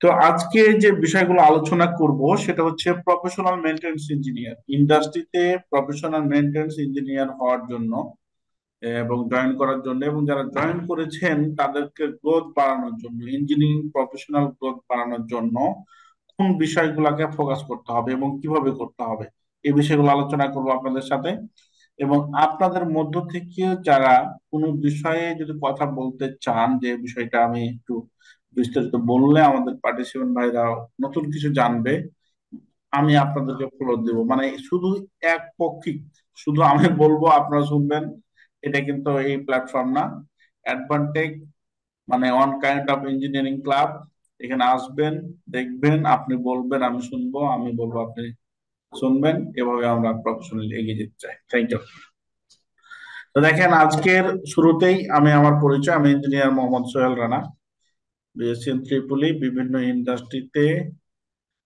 তো আজকে যে বিষয়গুলো আলোচনা করব সেটা হচ্ছে প্রফেশনাল মেইনটেনেন্স ইঞ্জিনিয়ার ইন্ডাস্ট্রিতে প্রফেশনাল মেইনটেনেন্স ইঞ্জিনিয়ার হওয়ার জন্য এবং জয়েন করার জন্য এবং যারা জয়েন করেছেন তাদেরকে গ্রোথ বাড়ানোর জন্য ইঞ্জিনিয়ারিং প্রফেশনাল গ্রোথ বাড়ানোর জন্য কোন বিষয়গুলোকে ফোকাস করতে হবে এবং কিভাবে করতে হবে এই বিষয়গুলো আলোচনা করবো আপনাদের সাথে। এবং আপনাদের মধ্য থেকে যারা কোনো বিষয়ে যদি কথা বলতে চান যে বিষয়টা আমি একটু বিস্তারিত বললে আমাদের পার্টিসিপেন্ট ভাইরা নতুন কিছু জানবে, আমি আপনাদেরকে ফলো দেব। মানে শুধু একপক্ষিক, শুধু আমি বলবো আপনারা শুনবেন, এটা কিন্তু এই প্ল্যাটফর্ম না। অ্যাডভান্টেজ মানে one kind of engineering club. এখানে আসবেন, দেখবেন, আপনি বলবেন আমি শুনবো, আমি বলবো আপনি শুনবেন, এভাবে আমরা প্রফেশনালি এগিয়ে যেতে চাই। Thank you. তো দেখেন, আজকের শুরুতেই আমি আমার পরিচয়, আমি engineer Mohammad Sohel Rana, BSc in triple E. বিভিন্ন ইন্ডাস্ট্রিতে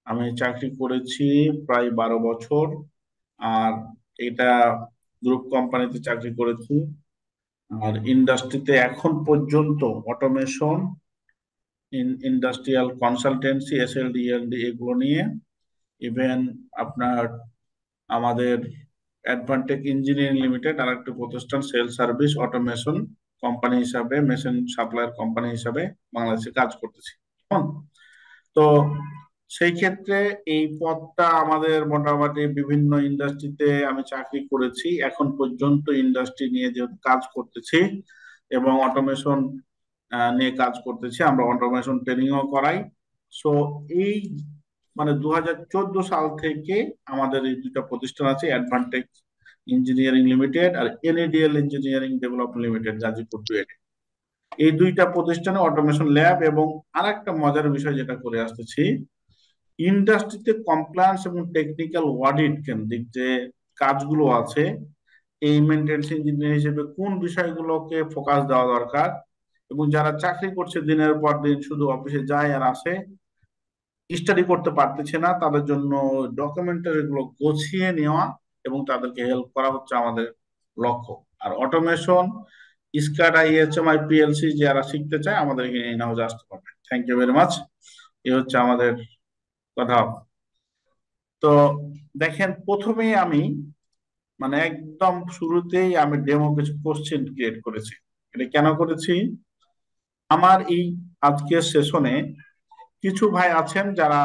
আমি চাকরি করেছি প্রায় 12 বছর। আর এটা গ্রুপ কোম্পানিতে চাকরি করেছি। আর ইন্ডাস্ট্রিতে এখন পর্যন্ত অটোমেশন, ইন্ডাস্ট্রিয়াল কনসালটেন্সি, এসএলডি এলডি এগুলো নিয়ে, ইভেন আপনার আমাদের অ্যাডভান্টেজ ইঞ্জিনিয়ারিং লিমিটেড আর একটা প্রতিষ্ঠান সেল সার্ভিস অটোমেশন কোম্পানি হিসাবে, মেশিন সাপ্লায়ার কোম্পানি হিসাবে বাংলাদেশে কাজ করতেছি। কেমন? তো সেই ক্ষেত্রে এই পদটা আমাদের মোটামুটি বিভিন্ন ইন্ডাস্ট্রিতে আমি চাকরি করেছি এখন পর্যন্ত। ইন্ডাস্ট্রি নিয়ে যেহেতু কাজ করতেছি এবং অটোমেশন নিয়ে কাজ করতেছি, আমরা অটোমেশন ট্রেনিংও করাই। সো এই মানে 2014 সাল থেকে আমাদের এই দুটা প্রতিষ্ঠান আছে, অ্যাডভান্টেজ ইঞ্জিনিয়ারিং লিমিটেড আর এনএডিএল ইঞ্জিনিয়ারিং ডেভেলপমেন্ট লিমিটেড, গাজীপুর ডুয়েটে। এই দুইটা প্রতিষ্ঠানে অটোমেশন ল্যাব এবং আরেকটা মজার বিষয় যেটা করে আসতেছি, ইন্ডাস্ট্রিতে কমপ্লায়েন্স এবং টেকনিক্যাল অডিট কেন্দ্রিক যে কাজগুলো আছে, এই মেনটেন্স ইঞ্জিনিয়ার হিসেবে কোন বিষয়গুলোকে ফোকাস দেওয়া দরকার, এবং যারা চাকরি করছে দিনের পর দিন শুধু অফিসে যায় আর আসে, স্টাডি করতে পারতেছে না, তাদের জন্য ডকুমেন্টারি গুলো গুছিয়ে নেওয়া এবং তাদেরকে হেল্প করা হচ্ছে আমাদের লক্ষ্য। আর অটোমেশন, স্কাডা, ইএচএমআই, পিএলসি যারা শিখতে চায় আমাদের এখানে ইন হাউসে আসতে পারবে। Thank you very much. এই হচ্ছে আমাদের কথা। তো দেখেন, প্রথমেই আমি মানে একদম শুরুতেই আমি ডেমো কিছু কোশ্চেন ক্রিয়েট করেছি। এটা কেন করেছি? আমার এই আজকের সেশনে কিছু ভাই আছেন যারা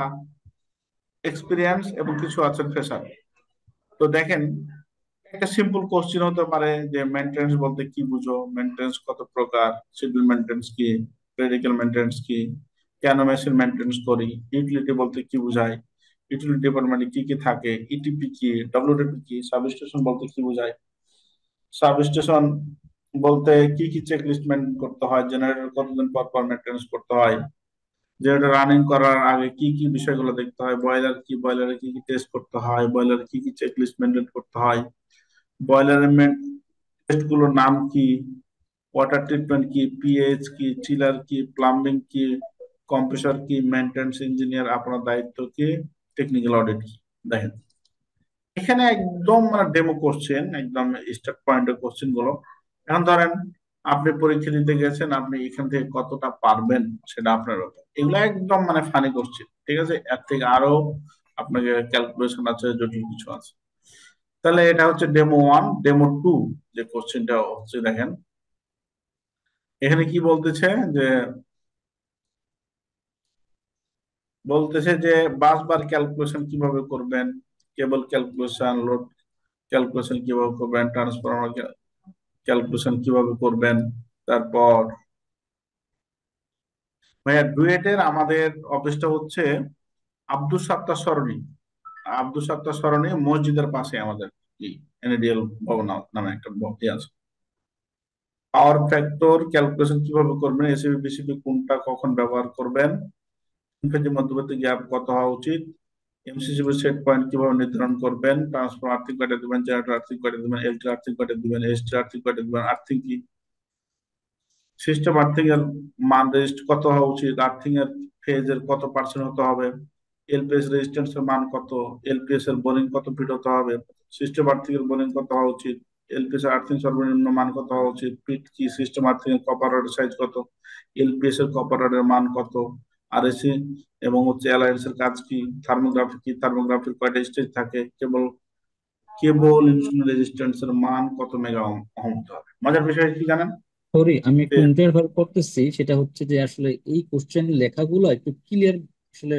এক্সপিরিয়েন্স এবং কিছু আছেন ফ্রেশার। তো দেখেন, একটা সিম্পল কোশ্চেন হতে পারে যে মেনটেন্স বলতে কি বুঝো, মেনটেন্স কত প্রকার, শিডিউল মেনটেন্স কি, ক্রিটিক্যাল মেনটেন্স কি, কেন মেশিন মেনটেন্স করি, ইউটিলিটি বলতে কি বোঝায়, ইউটিলিটি ডিপার্টমেন্টে কি কি থাকে, ইটিপি কি, ডব্লিউটিপি কি, সাবস্টেশন বলতে কি বোঝায়, সাবস্টেশন বলতে কি কি চেক লিস্ট মেনটেন করতে হয়, জেনারেটর কতদিন পর পর মেনটেন্স করতে হয়, জেনারেটর রানিং করার আগে কি কি বিষয়গুলো দেখতে হয়, বয়লার কি, বয়লারে কি কি টেস্ট করতে হয়, বয়লারে কি কি চেক লিস্ট মেনটেন করতে হয়, বয়লারের টেস্ট গুলোর নাম কি, ওয়াটার ট্রিটমেন্ট কি, পিএইচ কি, চিলার কি, প্লাম্বিং কি, কম্প্রেসর কি, মেইনটেনেন্স ইঞ্জিনিয়ার আপনার দায়িত্ব কি, টেকনিক্যাল অডিট কি। দেখেন, এখানে একদম মানে ডেমো কোশ্চেন, একদম স্টার্ট পয়েন্টের কোশ্চেন গুলো। এখন ধরেন আপনি পরীক্ষা দিতে গেছেন, আপনি এখান থেকে কতটা পারবেন সেটা আপনার ব্যাপার। এগুলো একদম মানে ফানি কোশ্চেন, ঠিক আছে? এর থেকে আরো আপনাকে ক্যালকুলেশন আছে, জটিল কিছু আছে। তাহলে এটা হচ্ছে ডেমো ওয়ান। ডেমো টু যে কোশ্চেনটা হচ্ছে, দেখেন এখানে কি বলতেছে যে, বাস বার ক্যালকুলেশন কিভাবে করবেন, কেবল ক্যালকুলেশন, লোড ক্যালকুলেশন কিভাবে করবেন, ট্রান্সফরমার ক্যালকুলেশন কিভাবে করবেন। তারপর ভাইয়া ডুয়েটের আমাদের অফিসটা হচ্ছে আব্দুল সাত্তার সরণি, আব্দুল সাত্তার সরণি মসজিদের পাশে আমাদের এনএডিএল ভবন নামে একটা আছে। পাওয়ার ফ্যাক্টর ক্যালকুলেশন কিভাবে করবেন, এসিবি বিসিবি কোনটা কখন ব্যবহার করবেন, ফেজের মধ্যবর্তী গ্যাপ কত হওয়া উচিত, এমসিসিবি সেট পয়েন্ট কিভাবে নির্ধারণ করবেন, ট্রান্সফর্মার আর্থিক কয়টা দিবেন, জেনারেটর আর্থিক কয়টা দিবেন, এলটি আর্থিক কয়টা দিবেন, এসটি আর্থিক কয়টা দিবেন, আর্থিং কি, সিস্টেম আর্থিং এর মান রেজিস্ট কত হওয়া উচিত, আর্থিং এর ফেজের কত পার্সেন্ট হতে হবে, এলপিএস রেজিস্ট্যান্স এর মান কত, এলপিএস এর বোরিং কত ফিট হতে হবে, সিস্টেম আর্থিং এর বোরিং কত হওয়া উচিত, এলপিএস এর আর্থিং সর্বনিম্ন মান কত হওয়া উচিত, ফিট কি, সিস্টেম আর্থিং এর কপার রডের সাইজ কত, এলপিএস এর কপার রডের মান কত, আরএসি এবং হচ্ছে অ্যালায়েন্স এর কাজ কি, থার্মোগ্রাফি কি, থার্মোগ্রাফির কয়টা স্টেজ থাকে, কেবল কেবল ইনসুলিন রেজিস্ট্যান্স এর মান কত মেগা ওহম হতে হবে। মজার বিষয় কি জানেন? সরি, আমি একটু যে ইন্টারফেয়ার করতেছি। সেটা হচ্ছে যে আসলে এই কোশ্চেন লেখাগুলো একটু ক্লিয়ার আসলে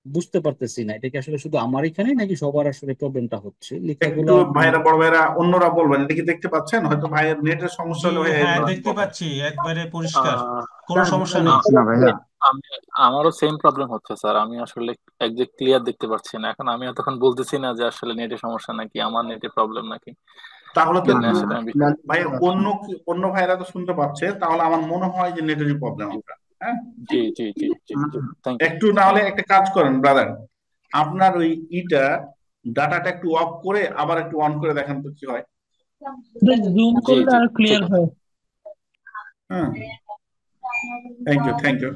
বুঝতে পারতেছি না। এটা কি আসলে শুধু আমার এখানে নাকি সবার আসলে প্রবলেমটা হচ্ছে একটু লেখাগুলা মানে? ভাইরা বড় ভাইরা অন্যরা বলবেন, এটা কি দেখতে পাচ্ছেন? হয়তো ভাইয়ের নেটের সমস্যা জি, হলে ভাই হ্যাঁ, এগুলো দেখতে বলেন। পাচ্ছি একবারে পরিষ্কার, আহ কোনো স্যার সমস্যা একটু নেই। না ভাইয়া, Right. আমি আমারও সেম প্রবলেম হচ্ছে স্যার। আমি আসলে একজ্যাক্ট ক্লিয়ার দেখতে পাচ্ছি না। এখন আমি এতক্ষণ বলতেছি না যে আসলে নেটে সমস্যা নাকি আমার নেটে প্রবলেম নাকি, তাহলে কি তো জন্য একটু আসলে আমি ভাই অন্য ভাইরা তো শুনতে পাচ্ছে, তাহলে আমার মনে হয় যে নেটেরই প্রবলেম আপনার। হ্যাঁ, জি জি জি জি জি, থ্যাংক ইউ। একটু না হলে একটা কাজ করেন ব্রাদার, আপনার ওই ডাটাটা একটু অফ করে আবার একটু অন করে দেখেন তো কি হয়। জুম জি করলে জি, আর ঠিক ক্লিয়ার আছে। হয়। হ্যাঁ, থ্যাংক ইউ থ্যাংক ইউ।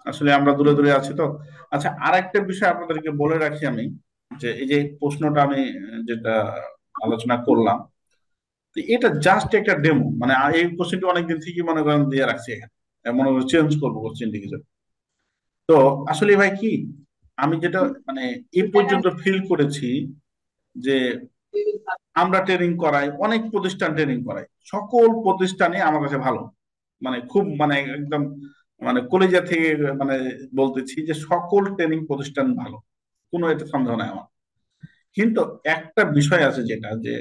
আসলে আমরা দূরে দূরে আছি তো। আচ্ছা, আর একটা বিষয় আপনাদেরকে বলে রাখি আমি, যে এই যে প্রশ্নটা আমি যেটা আলোচনা করলাম, তো এটা জাস্ট একটা ডেমো, মানে এই কোশ্চেনটা অনেকদিন থেকেই মনে করেন দিয়ে রাখছি এখানে, মনে করেন চেঞ্জ করবো কোশ্চেনটি কিছু। তো আসলে ভাই কি, আমি যেটা মানে এই পর্যন্ত ফিল করেছি যে আমরা ট্রেনিং করাই, অনেক প্রতিষ্ঠান ট্রেনিং করাই, সকল প্রতিষ্ঠানে আমার কাছে ভালো, মানে খুব মানে একদম মানে কলেজা থেকে মানে বলতেছি যে সকল ট্রেনিং প্রতিষ্ঠান ভালো, কোনো এতে সন্দেহ নাই আমার। কিন্তু একটা বিষয় আছে যেটা যে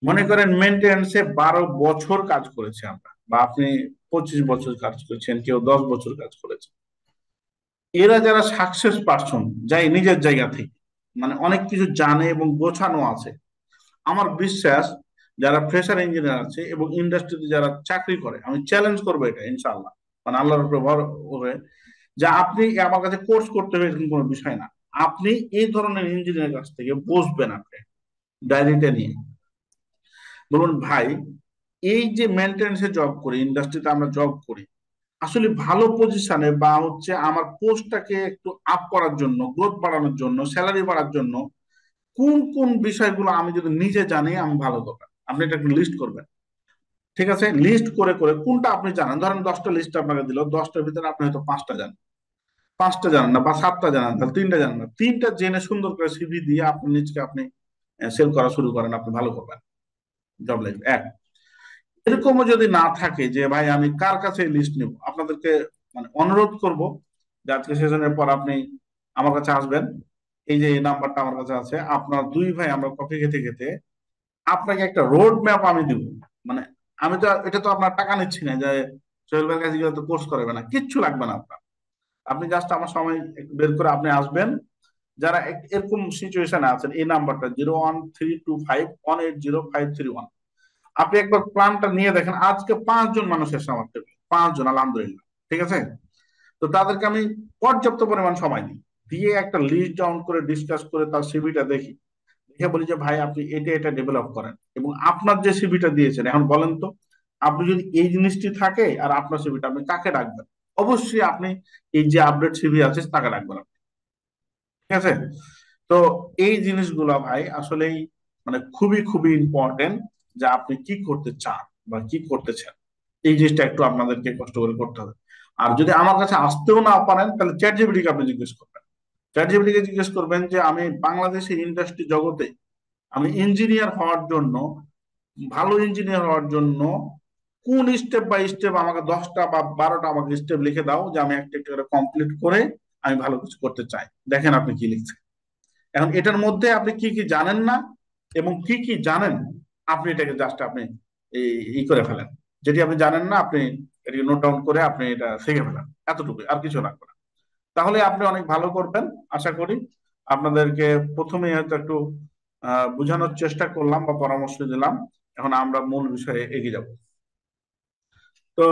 মনে করেন মেনটেন্যান্সে 12 বছর কাজ করেছে আমরা, বা আপনি 25 বছর কাজ করেছেন, কেউ 10 বছর কাজ করেছেন, এরা যারা সাকসেস পারসন, যাই নিজের জায়গা থেকে মানে অনেক কিছু জানে এবং গোছানো আছে, আমার বিশ্বাস যারা ফ্রেশার ইঞ্জিনিয়ার আছে এবং ইন্ডাস্ট্রিতে যারা চাকরি করে, আমি চ্যালেঞ্জ করবো এটা ইনশাআল্লাহ, মানে আল্লাহর উপরে ভর করে, যে আপনি আমার কাছে কোর্স করতে হবে এরকম কোনো বিষয় না। আপনি এই ধরনের ইঞ্জিনিয়ারের কাছ থেকে বসবেন, আপনি ডায়েরিটা নিয়ে বলুন, ভাই এই যে মেনটেন্যান্সে জব করি, ইন্ডাস্ট্রিতে আমরা জব করি, আসলে ভালো পজিশনে বা হচ্ছে আমার পোস্টটাকে একটু আপ করার জন্য, গ্রোথ বাড়ানোর জন্য, স্যালারি বাড়ার জন্য কোন কোন বিষয়গুলো আমি যদি নিজে জানি আমি ভালো করবেন, আপনি এটা একটু লিস্ট করবেন। ঠিক আছে, লিস্ট করে করে কোনটা আপনি জানেন, ধরেন 10টা লিস্ট আপনাকে দিল, 10টার ভিতরে আপনি হয়তো 5টা জানেন, 5টা জানেন না বা 7টা জানেন, তাহলে 3টা জানেন না, 3টা জেনে সুন্দর করে সিভি দিয়ে আপনি নিজকে আপনি সেল করা শুরু করেন, আপনি ভালো করবেন জব লাইফ এক। এরকমও যদি না থাকে যে ভাই আমি কার কাছে লিস্ট নিব, আপনাদেরকে মানে অনুরোধ করব যে আজকে সেশনের পর আপনি আমার কাছে আসবেন, এই যে এই নাম্বারটা আমার কাছে আছে, আপনার দুই ভাই আমরা কফি খেতে খেতে আপনাকে একটা রোড ম্যাপ আমি দিব। মানে আমি তো এটা তো আপনার টাকা নিচ্ছি না যে সোহেল ভাইয়ের কাছে গিয়ে তো কোর্স করাবে না, কিচ্ছু লাগবে না আপনার, আপনি জাস্ট আমার সময় একটু বের করে আপনি আসবেন। যারা এরকম সিচুয়েশনে আছেন, এই নাম্বারটা 01325180531, আপনি একবার প্ল্যানটা নিয়ে দেখেন। আজকে 5 জন মানুষ এসে আমার টেবিলে, 5 জন আলহামদুলিল্লাহ, ঠিক আছে। তো তাদেরকে আমি পর্যাপ্ত পরিমাণ সময় দিই, দিয়ে একটা লিস্ট ডাউন করে ডিসকাস করে তার সিভিটা দেখি, দেখে বলি যে ভাই আপনি এটা এটা ডেভেলপ করেন, এবং আপনার যে সিভিটা দিয়েছেন এখন বলেন তো, আপনি যদি এই জিনিসটি থাকে আর আপনার সিভিটা, আপনি কাকে রাখবেন? অবশ্যই আপনি এই যে আপডেট সিভি আছে তাকে রাখবেন আপনি, ঠিক আছে। তো এই জিনিসগুলো ভাই আসলেই মানে খুবই খুবই ইম্পর্টেন্ট, যে আপনি কি করতে চান বা কি করতেছেন, এই জিনিসটা একটু আপনাদেরকে কষ্ট করে করতে হবে। আর যদি আমার কাছে আসতেও না পারেন, তাহলে চ্যাট জিপিটিকে আপনি জিজ্ঞেস করবেন। চ্যাট জিপিটিকে জিজ্ঞেস করবেন যে আমি বাংলাদেশের ইন্ডাস্ট্রি জগতে আমি ইঞ্জিনিয়ার হওয়ার জন্য, ভালো ইঞ্জিনিয়ার হওয়ার জন্য কোন স্টেপ বাই স্টেপ, আমাকে 10টা বা 12টা আমাকে স্টেপ লিখে দাও, যে আমি একটা একটা করে কমপ্লিট করে আমি ভালো কিছু করতে চাই। দেখেন আপনি কি লিখছেন। এখন এটার মধ্যে আপনি কি কি জানেন না এবং কি কি জানেন, আপনি এটাকে জাস্ট আপনি ই করে ফেলেন। যেটি আপনি জানেন না আপনি এটাকে নোট ডাউন করে আপনি এটা শিখে ফেলেন, এতটুকু, আর কিছু লাগবে না। তাহলে আপনি অনেক ভালো করবেন আশা করি। আপনাদেরকে প্রথমে হয়তো একটু বোঝানোর চেষ্টা করলাম বা পরামর্শ দিলাম, এখন আমরা মূল বিষয়ে এগিয়ে যাব। তো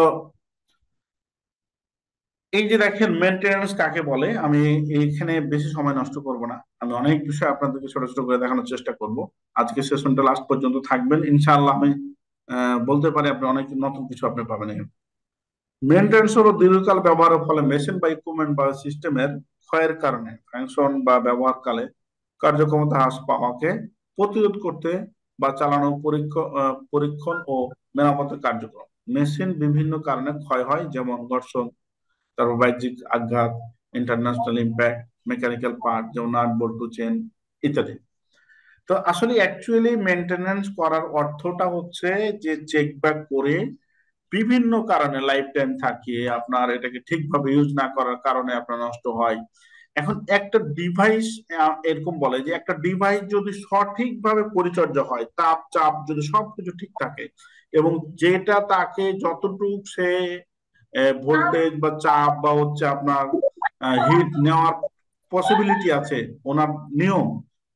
এই যে দেখেন মেনটেনেন্স কাকে বলে, আমি এইখানে বেশি সময় নষ্ট করব না, আমি অনেক বিষয় আপনাদেরকে ছোট ছোট করে দেখানোর চেষ্টা করব। আজকে সেশনটা লাস্ট পর্যন্ত থাকবেন ইনশাআল্লাহ, আমি বলতে পারি আপনি অনেক নতুন কিছু আপনি পাবেন এখানে। মেনটেন্স হলো দীর্ঘকাল ব্যবহারের ফলে মেশিন বা ইকুইপমেন্ট বা সিস্টেমের ক্ষয়ের কারণে ফাংশন বা ব্যবহারকালে কার্যক্ষমতা হ্রাস পাওয়াকে প্রতিরোধ করতে বা চালানো পরীক্ষণ ও মেরামতের কার্যক্রম। মেশিন বিভিন্ন কারণে ক্ষয় হয়, যেমন ঘর্ষণ, তারপর বাহ্যিক আঘাত, ইন্টারন্যাশনাল ইম্প্যাক্ট, মেকানিক্যাল পার্ট যেমন নাট বল্টু চেন ইত্যাদি। তো আসলে অ্যাকচুয়ালি মেনটেনেন্স করার অর্থটা হচ্ছে যে চেক ব্যাক করে বিভিন্ন কারণে লাইফ টাইম থাকিয়ে আপনার এটাকে ঠিকভাবে ইউজ না করার কারণে আপনার নষ্ট হয়। এখন একটা ডিভাইস এরকম বলে যে একটা ডিভাইস যদি সঠিকভাবে পরিচর্যা হয়, তাপ চাপ যদি সবকিছু ঠিক থাকে এবং যেটা তাকে যতটুকু সে ভোল্টেজ বা চাপ বা হচ্ছে আপনার হিট নেওয়ার পসিবিলিটি আছে ওনার নিয়ম,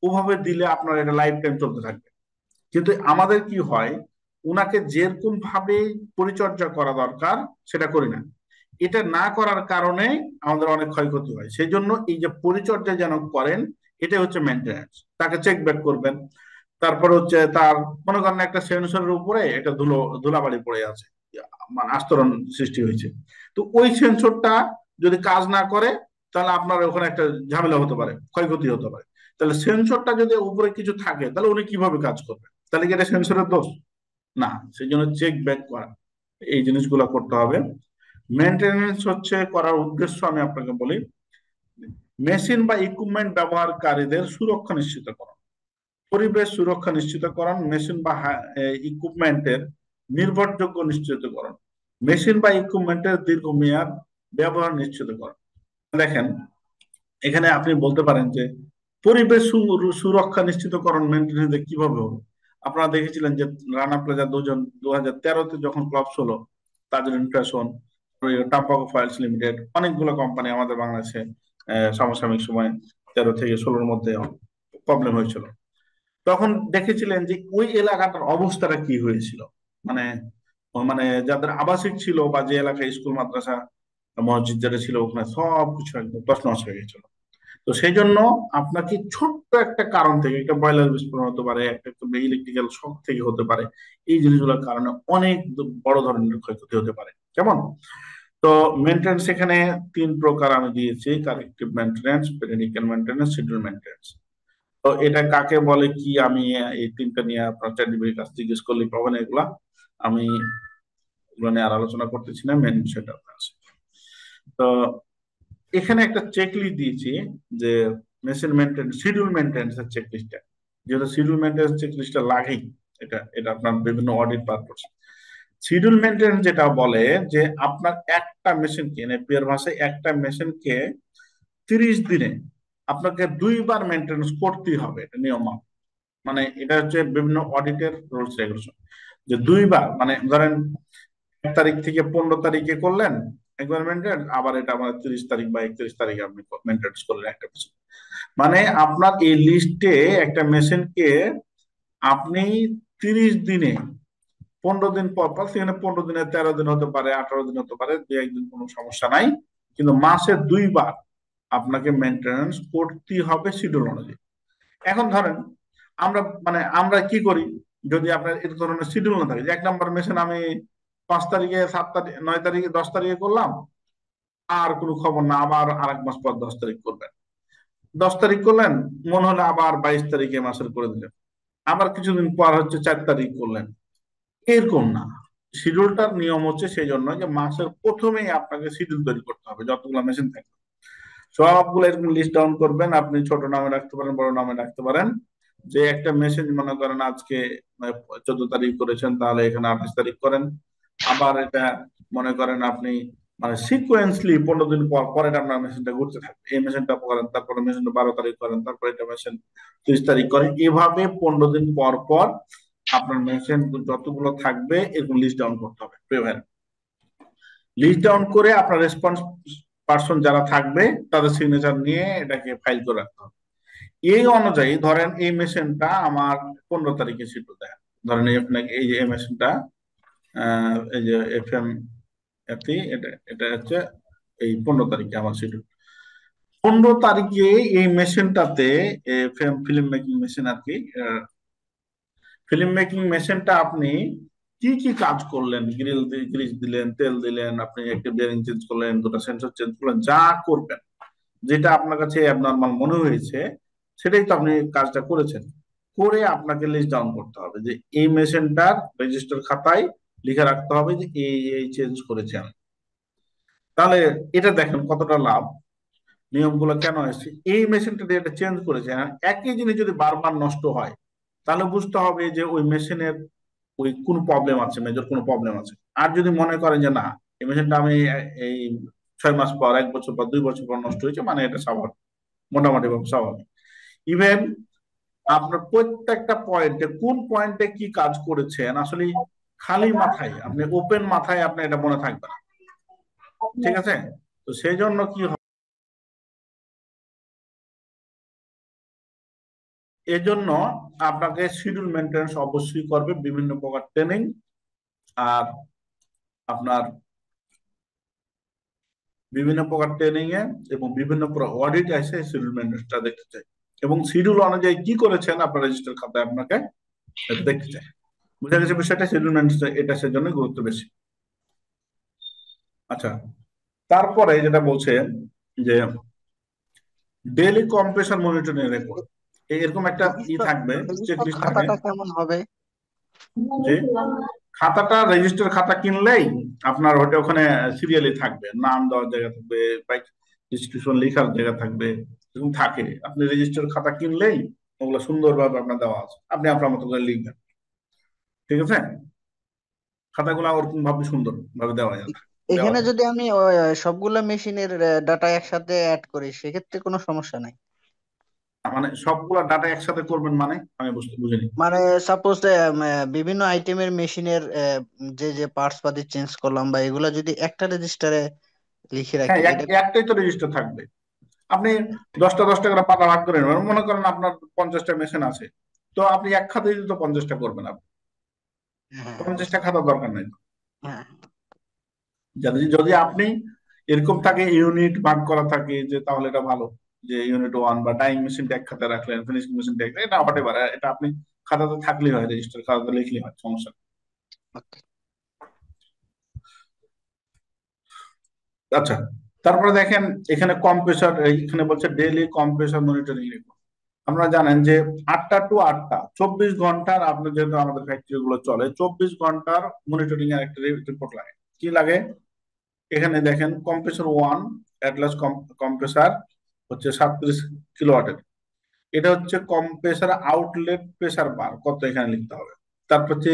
ওভাবে দিলে আপনার এটা লাইফ টাইম চলতে থাকবে। কিন্তু আমাদের কি হয়, উনাকে যেরকম ভাবে পরিচর্যা করা দরকার সেটা করি না। এটা না করার কারণে আমাদের অনেক ক্ষয়ক্ষতি হয়। সেই জন্য এই যে পরিচর্যা যেন করেন, এটা হচ্ছে মেনটেন্যান্স। তাকে চেক ব্যাক করবেন। তারপর হচ্ছে তার মনে করেন একটা সেন্সরের উপরে একটা ধুলাবালি পড়ে আছে, মানে আস্তরণ সৃষ্টি হয়েছে, তো ওই সেন্সরটা যদি কাজ না করে তাহলে আপনার ওখানে একটা ঝামেলা হতে পারে, ক্ষয়ক্ষতি হতে পারে। তাহলে সেন্সরটা যদি উপরে কিছু থাকে তাহলে উনি কিভাবে কাজ করবে? তাহলে কি এটা সেন্সরের দোষ? না, সেই জন্য চেক ব্যাক করা, এই জিনিসগুলো করতে হবে। মেনটেনেন্স হচ্ছে করার উদ্দেশ্য আমি আপনাকে বলি, মেশিন বা ইকুইপমেন্ট ব্যবহারকারীদের সুরক্ষা নিশ্চিতকরণ, পরিবেশ সুরক্ষা নিশ্চিতকরণ, মেশিন বা ইকুইপমেন্টের নির্ভরযোগ্য নিশ্চিতকরণ, মেশিন বা ইকুইপমেন্টের দীর্ঘমেয়াদ ব্যবহার নিশ্চিতকরণ। দেখেন, এখানে আপনি বলতে পারেন যে পরিবেশ সুরক্ষা নিশ্চিতকরণ মেনটেন্যান্স কিভাবে হবে। আপনারা দেখেছিলেন যে রানা প্লাজা 2013-তে যখন ক্লাবস হলো, তাজুল ইনফ্যাশন, টাম্পাকো ফাইলস লিমিটেড, অনেকগুলো কোম্পানি আমাদের বাংলাদেশে সমসাময়িক সময় 13 থেকে 16-র মধ্যে প্রবলেম হয়েছিল। তখন দেখেছিলেন যে ওই এলাকাটার অবস্থাটা কি হয়েছিল। মানে মানে যাদের আবাসিক ছিল বা যে এলাকায় স্কুল মাদ্রাসা মসজিদ যেটা ছিল ওখানে সবকিছু একদম তছনছ হয়ে গেছিল। তো সেই জন্য আপনাকে ছোট্ট একটা কারণ থেকে, একটা বয়লার বিস্ফোরণ হতে পারে, একটা ইলেকট্রিক্যাল শক থেকে হতে পারে, এই জিনিসগুলোর কারণে অনেক বড় ধরনের ক্ষয়ক্ষতি হতে পারে। কেমন? তো মেনটেন্স এখানে 3 প্রকার আমি দিয়েছি: corrective maintenance, periodical maintenance, schedule maintenance. তো এটা কাকে বলে কি, আমি এই 3টা নিয়ে আপনার চ্যাটজিপিটির কাছে জিজ্ঞেস করলে পাবেন এগুলা। আমি এগুলো নিয়ে আর আলোচনা করতেছি না, মেন বিষয়টা আপনার আছে। তো এখানে একটা চেকলিস্ট দিয়েছি যে মেশিন মেনটেন্স, শিডিউল মেনটেন্স এর চেকলিস্টটা, যেটা শিডিউল মেনটেন্স চেকলিস্টটা লাগেই। এটা এটা আপনার বিভিন্ন অডিট পারপাস। শিডিউল মেনটেন্স যেটা বলে যে আপনার একটা মেশিনকে, নেপিয়ার ভাষায় একটা মেশিনকে 30 দিনে আপনাকে 2বার মেনটেন্স করতেই হবে, এটা নিয়ম। মানে এটা হচ্ছে বিভিন্ন অডিটের রুলস রেগুলেশন, যে 2বার, মানে ধরেন 1 তারিখ থেকে 15 তারিখে করলেন একবার মেনটেন্স, আবার এটা আমাদের 30 তারিখ বা 31 তারিখে আপনি মেনটেন্স করলেন একটা মেশিন। মানে আপনার এই লিস্টে একটা মেশিনকে আপনি 30 দিনে, 15 দিন পর পর, সেখানে 15 দিনে 13 দিন হতে পারে, 18 দিন হতে পারে, 2-1 দিন কোনো সমস্যা নাই, কিন্তু মাসে 2বার আপনাকে মেনটেন্স করতেই হবে শিডিউল অনুযায়ী। এখন ধরেন আমরা কি করি, যদি আপনার এই ধরনের শিডিউল না থাকে, যে 1 নম্বর মেশিন আমি 5 তারিখে, 7 তারিখ, 9 তারিখে, 10 তারিখে করলাম, আর কোনো খবর না, আবার আরেক মাস পর 10 তারিখ করবেন। 10 তারিখ করলেন, মনে হলে আবার 22 তারিখে মাসের করে দিলেন, আবার কিছুদিন পর হচ্ছে 4 তারিখ করলেন। এরকম না, শিডিউলটার নিয়ম হচ্ছে সেই জন্য যে মাসের প্রথমেই আপনাকে শিডিউল তৈরি করতে হবে। যতগুলো মেশিন থাকে সবগুলো এরকম লিস্ট ডাউন করবেন, আপনি ছোট নামে রাখতে পারেন, বড় নামে রাখতে পারেন। যে একটা মেশিন মনে করেন আজকে 14 তারিখ করেছেন, তাহলে এখানে 28 তারিখ করেন। আবার এটা মনে করেন আপনি মানে সিকোয়েন্সলি 15 দিন পর পর এটা আপনার মেশিনটা ঘুরতে থাকবে, এই মেশিনটা করেন, তারপরে মেশিনটা 12 তারিখ করেন, তারপরে এটা মেশিন 30 তারিখ করেন, এভাবে 15 দিন পর পর আপনার মেশিন যতগুলো থাকবে এরকম লিস্ট ডাউন করতে হবে। লিস্ট ডাউন করে আপনার রেসপন্স পার্সন যারা থাকবে তাদের সিগনেচার নিয়ে এটাকে ফাইল করে রাখতে হবে। এই অনুযায়ী ধরেন এই মেশিনটা আমার 15 তারিখে শিডিউল দেয়, ধরেন এই যে এই মেশিনটা, এই যে FM এটা এটা হচ্ছে এই 15 তারিখে আমার শিডিউল। 15 তারিখে এই মেশিনটাতে ফিল্ম মেকিং মেশিন আর কি, ফিল্ম মেকিং মেশিনটা আপনি কি কি কাজ করলেন, গ্রিজ দিলেন, তেল দিলেন, আপনি একটা বেয়ারিং চেঞ্জ করলেন, 2টা সেন্সর চেঞ্জ করলেন, যা করবেন, যেটা আপনার কাছে অ্যাবনর্মাল মনে হয়েছে সেটাই তো আপনি কাজটা করেছেন। করে আপনাকে লিস্ট ডাউন করতে হবে যে এই মেশিনটার রেজিস্টার খাতায় লিখে রাখতে হবে যে এই এই চেঞ্জ করেছি আমি। তাহলে এটা দেখেন কতটা লাভ। নিয়মগুলো কেন আসছে, এই মেশিনটা দিয়ে এটা চেঞ্জ করেছে। আর একই জিনিস যদি বারবার নষ্ট হয় তাহলে বুঝতে হবে যে ওই মেশিনের ওই কোন প্রবলেম আছে, মেজর কোনো প্রবলেম আছে। আর যদি মনে করেন যে না, এই মেশিনটা আমি এই 6 মাস পর, 1 বছর পর, 2 বছর পর নষ্ট হয়েছে, মানে এটা স্বাভাবিক, মোটামুটি ভাবে স্বাভাবিক। ইভেন আপনার প্রত্যেকটা পয়েন্টে কোন পয়েন্টে কি কাজ করেছেন আসলে খালি মাথায়, আপনি ওপেন মাথায় আপনি এটা মনে থাকবে না। ঠিক আছে? তো সেই জন্য কি হয়, এজন্য আপনাকে শিডিউল মেনটেন্স অবশ্যই করবে, বিভিন্ন প্রকার ট্রেনিং আর আপনার বিভিন্ন প্রকার ট্রেনিং এ এবং বিভিন্ন প্রকার অডিট এসে শিডিউল মেনটেন্সটা দেখতে চাই, এবং শিডিউল অনুযায়ী কি করেছেন আপনার রেজিস্টার খাতায় আপনাকে এটা দেখতে চাই। বুঝা গেছে বিষয়টা? শিডিউল মেনটেন্স এটা সেজন্য গুরুত্ব বেশি। আচ্ছা, তারপরে যেটা বলছে যে ডেইলি কম্প্রেশন মনিটরিং রেকর্ড, এরকম একটা রেজিস্টার থাকবে, চেক রেজিস্টার লিস্ট থাকে। খাতাটা কেমন হবে? যে খাতাটা রেজিস্টার খাতা কিনলেই আপনার ওটা ওখানে সিরিয়ালি থাকবে, নাম দেওয়ার জায়গা থাকবে, বাইক ডিসক্রিপশন লেখার জায়গা থাকবে, এরকম থাকে। আপনি রেজিস্টার খাতা কিনলেই ওগুলো সুন্দরভাবে আপনার দেওয়া আছে, আপনি আপনার মতো করে লিখবেন। ঠিক আছে? খাতাগুলো ওরকম ভাবে সুন্দর ভাবে দেওয়া যাবে, দেওয়া এখানে থাকে। যদি আমি সবগুলা মেশিনের ডাটা একসাথে অ্যাড করি সেক্ষেত্রে কোনো সমস্যা নাই? মানে সবগুলা ডাটা একসাথে করবেন মানে আমি বুঝিনি। মানে সাপোজ বিভিন্ন আইটেমের মেশিনের যে যে পার্টস পাতি চেঞ্জ করলাম বা এগুলা যদি একটা রেজিস্টারে লিখে হ্যাঁ, রাখি এটা। একটাই তো রেজিস্টার থাকবে। আপনি 10টা করে পাতা ভাগ করে নেবেন, মনে করেন আপনার 50টা মেশিন আছে, তো আপনি এক খাতায় তো 50টা করবেন আপনি, হ্যাঁ, 50টা বুঝতে খাতা দরকার নাই। হ্যাঁ। যদি যদি আপনি এরকম থাকে, ইউনিট ভাগ করা থাকে, যে তাহলে এটা ভালো, যে ইউনিট 1 বা ডাইং মেশিনটা এক খাতায় রাখলেন, ফিনিশিং মেশিনটা এটা হতে পারে, এটা আপনি খাতাতে থাকলেই হয়, রেজিস্টার খাতাতে লিখলেই হয়, সমস্যা নেই। ওকে। আচ্ছা, তারপরে দেখেন এখানে কম্প্রেসার, এখানে বলছে ডেইলি কম্প্রেসার মনিটরিং রিপোর্ট। আপনারা জানেন যে 8টা টু 8টা 24 ঘন্টার, আপনার যেহেতু আমাদের ফ্যাক্টরি গুলো চলে 24 ঘন্টার মনিটরিং এর একটা রিপোর্ট লাগে। কি লাগে? এখানে দেখেন কম্প্রেসর 1, অ্যাটলাস কম্প্রেসার হচ্ছে 37 কিলোওয়াটের। এটা হচ্ছে কম্প্রেসার আউটলেট প্রেসার বার কত, এখানে লিখতে হবে। তারপর হচ্ছে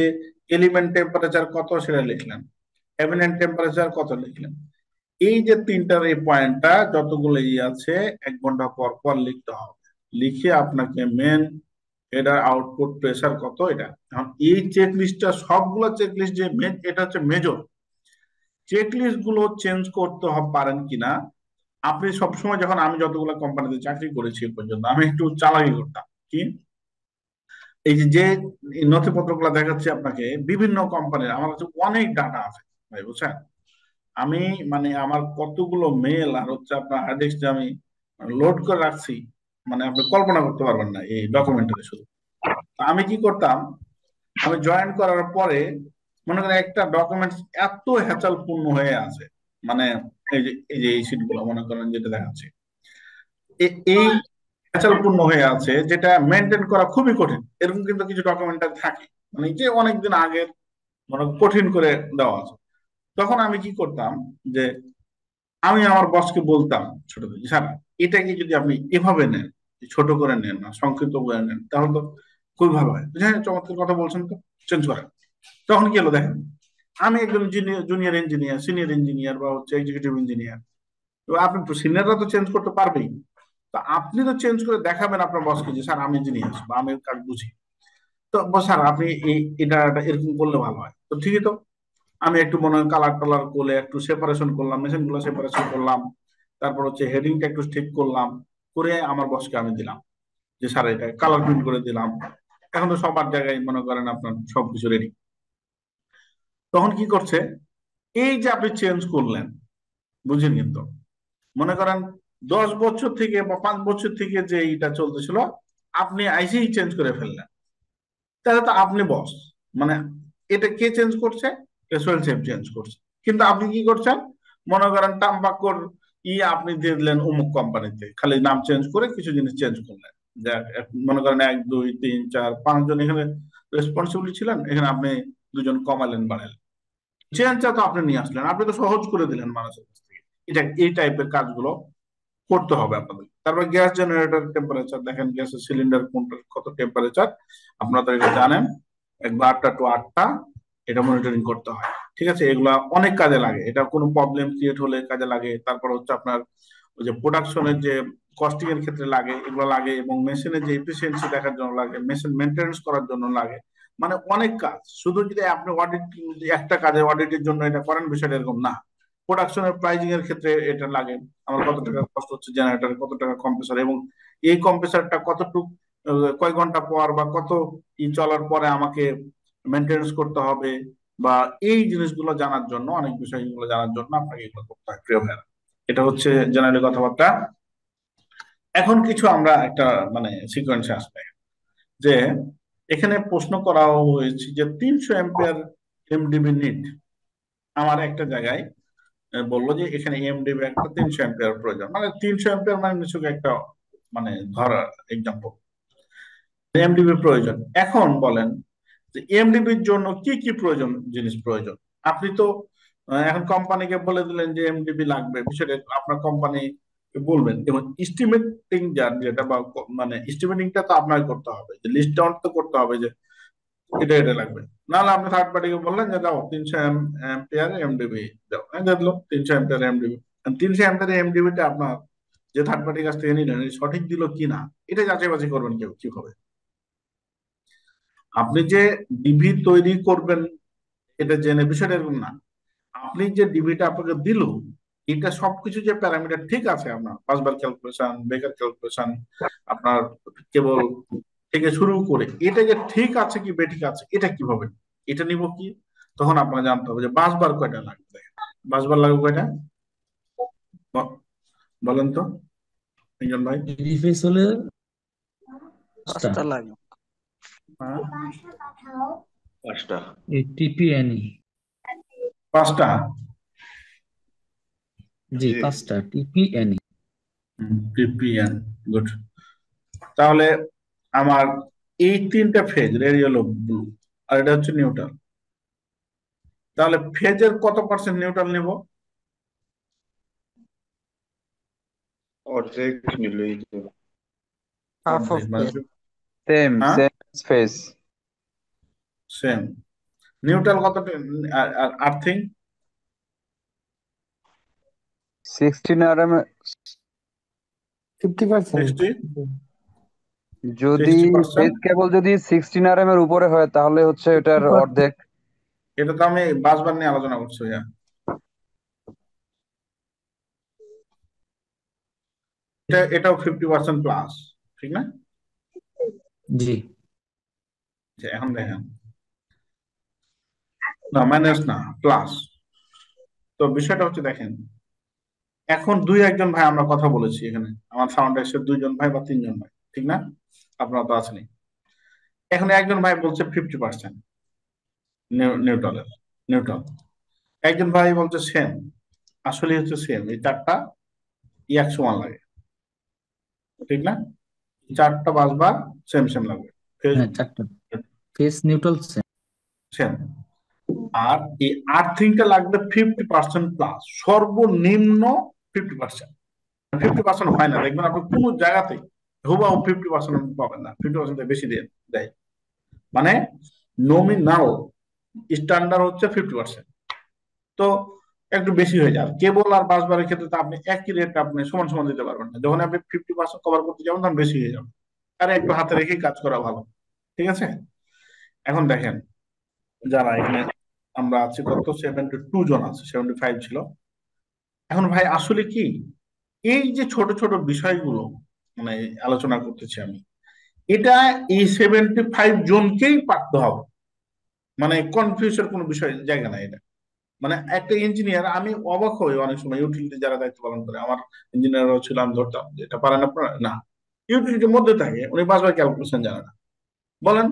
এলিমেন্ট টেম্পারেচার কত, সেটা লিখলেন। এমিনেন্ট টেম্পারেচার কত লিখলেন। এই যে তিনটার এই পয়েন্টটা যতগুলো আছে 1 ঘন্টা পর পর লিখতে হবে। লিখে আপনাকে মেন এটার আউটপুট প্রেসার কত, এটা এখন এই চেক লিস্টটা সবগুলো চেক লিস্ট যে এটা হচ্ছে মেজর চেক লিস্ট গুলো চেঞ্জ করতে পারেন কিনা। আপনি সবসময়, যখন আমি যতগুলো কোম্পানিতে চাকরি করেছি এ পর্যন্ত, আমি একটু চালাকি করতাম কি, এই যে যে নথিপত্রগুলো দেখাচ্ছে আপনাকে বিভিন্ন কোম্পানির, আমার কাছে অনেক ডাটা আছে ভাই, বুঝছেন। আমি মানে আমার কতগুলো মেল আর হচ্ছে আপনার হার্ড ডিস্ক আমি লোড করে রাখছি, মানে আপনি কল্পনা করতে পারবেন না এই ডকুমেন্টারি শুধু। তা আমি কি করতাম, আমি জয়েন করার পরে মনে করেন একটা ডকুমেন্টস এত হ্যাচাল পূর্ণ হয়ে আছে, মানে এই সিট গুলো মনে করেন যেটা দেখাচ্ছে, এই হ্যাচাল পূর্ণ হয়ে আছে, যেটা মেনটেন করা খুবই কঠিন। এরকম কিন্তু কিছু ডকুমেন্টারি থাকে, মানে যে অনেকদিন আগের, মানে কঠিন করে দেওয়া আছে। তখন আমি কি করতাম, যে আমি আমার বসকে বলতাম ছোট থেকে, স্যার এটাকে যদি আপনি এভাবে নেন, ছোট করে নেন না, সংক্ষিপ্ত করে নেন, তাহলে তো খুবই ভালো হয়। হ্যাঁ, চমৎকার কথা বলছেন, তো চেঞ্জ করেন। তখন কি হলো দেখেন, আমি একজন জুনিয়র ইঞ্জিনিয়ার, সিনিয়র ইঞ্জিনিয়ার বা হচ্ছে এক্সিকিউটিভ ইঞ্জিনিয়ার, তো আপনি সিনিয়ররা তো চেঞ্জ করতে পারবেই, তো আপনি তো চেঞ্জ করে দেখাবেন আপনার বসকে যে স্যার আমি ইঞ্জিনিয়ার বা আমি কাজ বুঝি। তো স্যার আপনি এটা এরকম করলে ভালো হয়, তো ঠিকই তো। আমি একটু মনে হয় কালার টালার করলে একটু সেপারেশন করলাম, মেশিন গুলো সেপারেশন করলাম, তারপর হচ্ছে হেডিংটা একটু ঠিক করলাম, করে আমার বসকে আমি দিলাম যে স্যার এটা কালার প্রিন্ট করে দিলাম। এখন তো সবার জায়গায় মনে করেন আপনার সবকিছু রেডি। তখন কি করছে, এই যে আপনি চেঞ্জ করলেন, বুঝেন কিন্তু, মনে করেন 10 বছর থেকে বা 5 বছর থেকে যে এইটা চলতেছিল, আপনি আইসেই চেঞ্জ করে ফেললেন, তাহলে তো আপনি বস। মানে এটা কে চেঞ্জ করছে? এসওএল সেফ চেঞ্জ করছে। কিন্তু আপনি কি করছেন, মনে করেন টাম্পাক্কর আপনি দিয়ে দিলেন অমুক কোম্পানিতে, খালি নাম চেঞ্জ করে কিছু জিনিস চেঞ্জ করলেন। যে মনে করেন 1 2 3 4 5 জন এখানে রেসপন্সিবিলিটি ছিলেন, এখানে আপনি 2 জন কমালেন বাড়ালেন, চেঞ্জটা তো আপনি নিয়ে আসলেন, আপনি তো সহজ করে দিলেন মানুষের কাছ থেকে। এই টাইপের কাজগুলো করতে হবে আপনাদের। তারপর গ্যাস জেনারেটর টেম্পারেচার দেখেন, গ্যাসের সিলিন্ডার কোনটা কত টেম্পারেচার আপনারা এটা জানেন, একবার 8টা টু 8টা এটা মনিটরিং করতে হয়। ঠিক আছে, এগুলা অনেক কাজে লাগে, এটা কোনো প্রবলেম ক্রিয়েট হলে কাজে লাগে। তারপর হচ্ছে আপনার ওই যে প্রোডাকশনের যে কস্টিং এর ক্ষেত্রে লাগে, এগুলো লাগে, এবং মেশিনের যে এফিসিয়েন্সি দেখার জন্য লাগে, মেশিন মেনটেন্স করার জন্য লাগে। মানে অনেক কাজ, শুধু যদি আপনি অডিট একটা কাজের অডিটের জন্য এটা করেন বিষয়টা এরকম না। প্রোডাকশনের প্রাইজিং এর ক্ষেত্রে এটা লাগে, আমার কত টাকা কষ্ট হচ্ছে জেনারেটর, কত টাকা কম্প্রেসার, এবং এই কম্প্রেসারটা কতটুক কয় ঘন্টা পর বা কত চলার পরে আমাকে মেনটেন্স করতে হবে, বা এই জিনিসগুলো জানার জন্য, অনেক বিষয়গুলো জানার জন্য আপনাকে এগুলো করতে হয় প্রিয় ভাইরা। এটা হচ্ছে জেনারেলি কথাবার্তা। এখন কিছু আমরা একটা মানে সিকোয়েন্সে আসবে, যে এখানে প্রশ্ন করা হয়েছে যে 300 এম্পিয়ার এমডিবি নিড। আমার একটা জায়গায় বললো যে এখানে এমডিবি একটা 300 এম্পিয়ার প্রয়োজন, মানে 300 এম্পিয়ার মানে নিশ্চয়ই একটা মানে ধরা এক্সাম্পল এমডিবি প্রয়োজন। এখন বলেন যে এমডিবির জন্য কি কি প্রয়োজন, জিনিস প্রয়োজন। আপনি তো এখন কোম্পানিকে বলে দিলেন যে এমডিবি লাগবে, বিষয়টা আপনার কোম্পানি বলবেন, এবং এস্টিমেটিং যেটা বা মানে এস্টিমেটিংটা তো আপনাকে করতে হবে, যে লিস্ট ডাউন তো করতে হবে যে এটা এটা লাগবে। নাহলে আপনি থার্ড পার্টিকে বললেন যে দাও 300 এম্পিয়ার এমডিবি দাও, দিল 300 এম্পিয়ার এমডিবি। 300 এম্পিয়ার এমডিবিটা আপনার যে থার্ড পার্টির কাছ থেকে নিলেন সঠিক দিল কিনা এটা যাচাই বাছাই করবেন কেউ কিভাবে? আপনি যে ডিভি তৈরি করবেন এটা জেনে বিষয়টা এরকম না, আপনি যে ডিভিটা আপনাকে দিল এটা সবকিছু যে প্যারামিটার ঠিক আছে, আপনার পাঁচবার ক্যালকুলেশন, বেকার ক্যালকুলেশন, আপনার কেবল থেকে শুরু করে এটা যে ঠিক আছে কি বেঠিক আছে এটা কিভাবে, এটা নিব কি? তখন আপনার জানতে হবে যে বাসবার কয়টা লাগবে, বাসবার লাগবে কয়টা বলেন তো একজন ভাই। রিফ্রেশ হলে 5টা লাগে। হ্যাঁ, 5টা। টিপিএনই 5টা। জি 5টা টিপিএনই। পিপিএন, গুড। তাহলে আমার এই 3টা ফেজ, রেড ইয়েলো ব্লু, আর এটা হচ্ছে নিউট্রাল। তাহলে ফেজের কত পার্সেন্ট নিউট্রাল নিব? অর্ধেক নিলেই তো। হাফ অফ মানে সেম হ্যাঁ সেম ফেজ। সেম। নিউট্রাল কত? আর আর্থিং 16 আরএম 50%। 60, যদি 60%। ফেজ কেবল যদি 16 আরএম এর উপরে হয় তাহলে হচ্ছে এটার অর্ধেক। এটা তো আমি বাসবার নিয়ে আলোচনা করছি ভাইয়া। এটাও 50% প্লাস, ঠিক না? জি এখন দেখেন, না মাইনাস না প্লাস। তো বিষয়টা হচ্ছে দেখেন, এখন একজন ভাই আমরা কথা বলেছি এখানে, আমার সাউন্ড এসে 2জন ভাই বা 3জন ভাই, ঠিক না? আপনারা তো আছেনই। এখন একজন ভাই বলছে 50% নিউট্রালের, নিউট্রাল। একজন ভাই বলছে সেম। আসলে হচ্ছে সেম, এই 4টা এক সমান লাগে, ঠিক না? 4টা বাসবার সেম সেম লাগবে, হ্যাঁ 4টা ফেজ নিউট্রাল সেম। সেম। আর এই আর্থিংটা লাগবে 50% প্লাস, সর্বনিম্ন 50%। 50% হয় না, দেখবেন আপনি কোন জায়গাতে হুবাহু 50% পাবেন না, 50% বেশি দিয়ে দেয়। মানে নমিনাল স্ট্যান্ডার্ড হচ্ছে 50%, তো একটু বেশি হয়ে যায়। কেবল আর বাসবারের ক্ষেত্রে তো আপনি একই রেট আপনি সমান সমান দিতে পারবেন না, যখন আপনি 50% কভার করতে যাবেন তখন বেশি হয়ে যাবে। আর একটু হাতে রেখেই কাজ করা ভালো, ঠিক আছে? এখন দেখেন, যারা এখানে আমরা আছি কত 72 জন আছে, 75 ছিল। এখন ভাই আসলে কি এই যে ছোট ছোট বিষয়গুলো মানে আলোচনা করতেছি আমি, এটা এই 75 জনকেই পারতে হবে, মানে কনফিউজের কোনো বিষয় জায়গা নাই এটা। মানে একটা ইঞ্জিনিয়ার, আমি অবাক হই অনেক সময় ইউটিলিটি যারা দায়িত্ব পালন করে, আমার ইঞ্জিনিয়ারও ছিল, আমি ধরতাম যে এটা পারেন আপনারা না, ইউটিলিটির মধ্যে থাকে, উনি বাসবার ক্যালকুলেশন জানে না বলেন।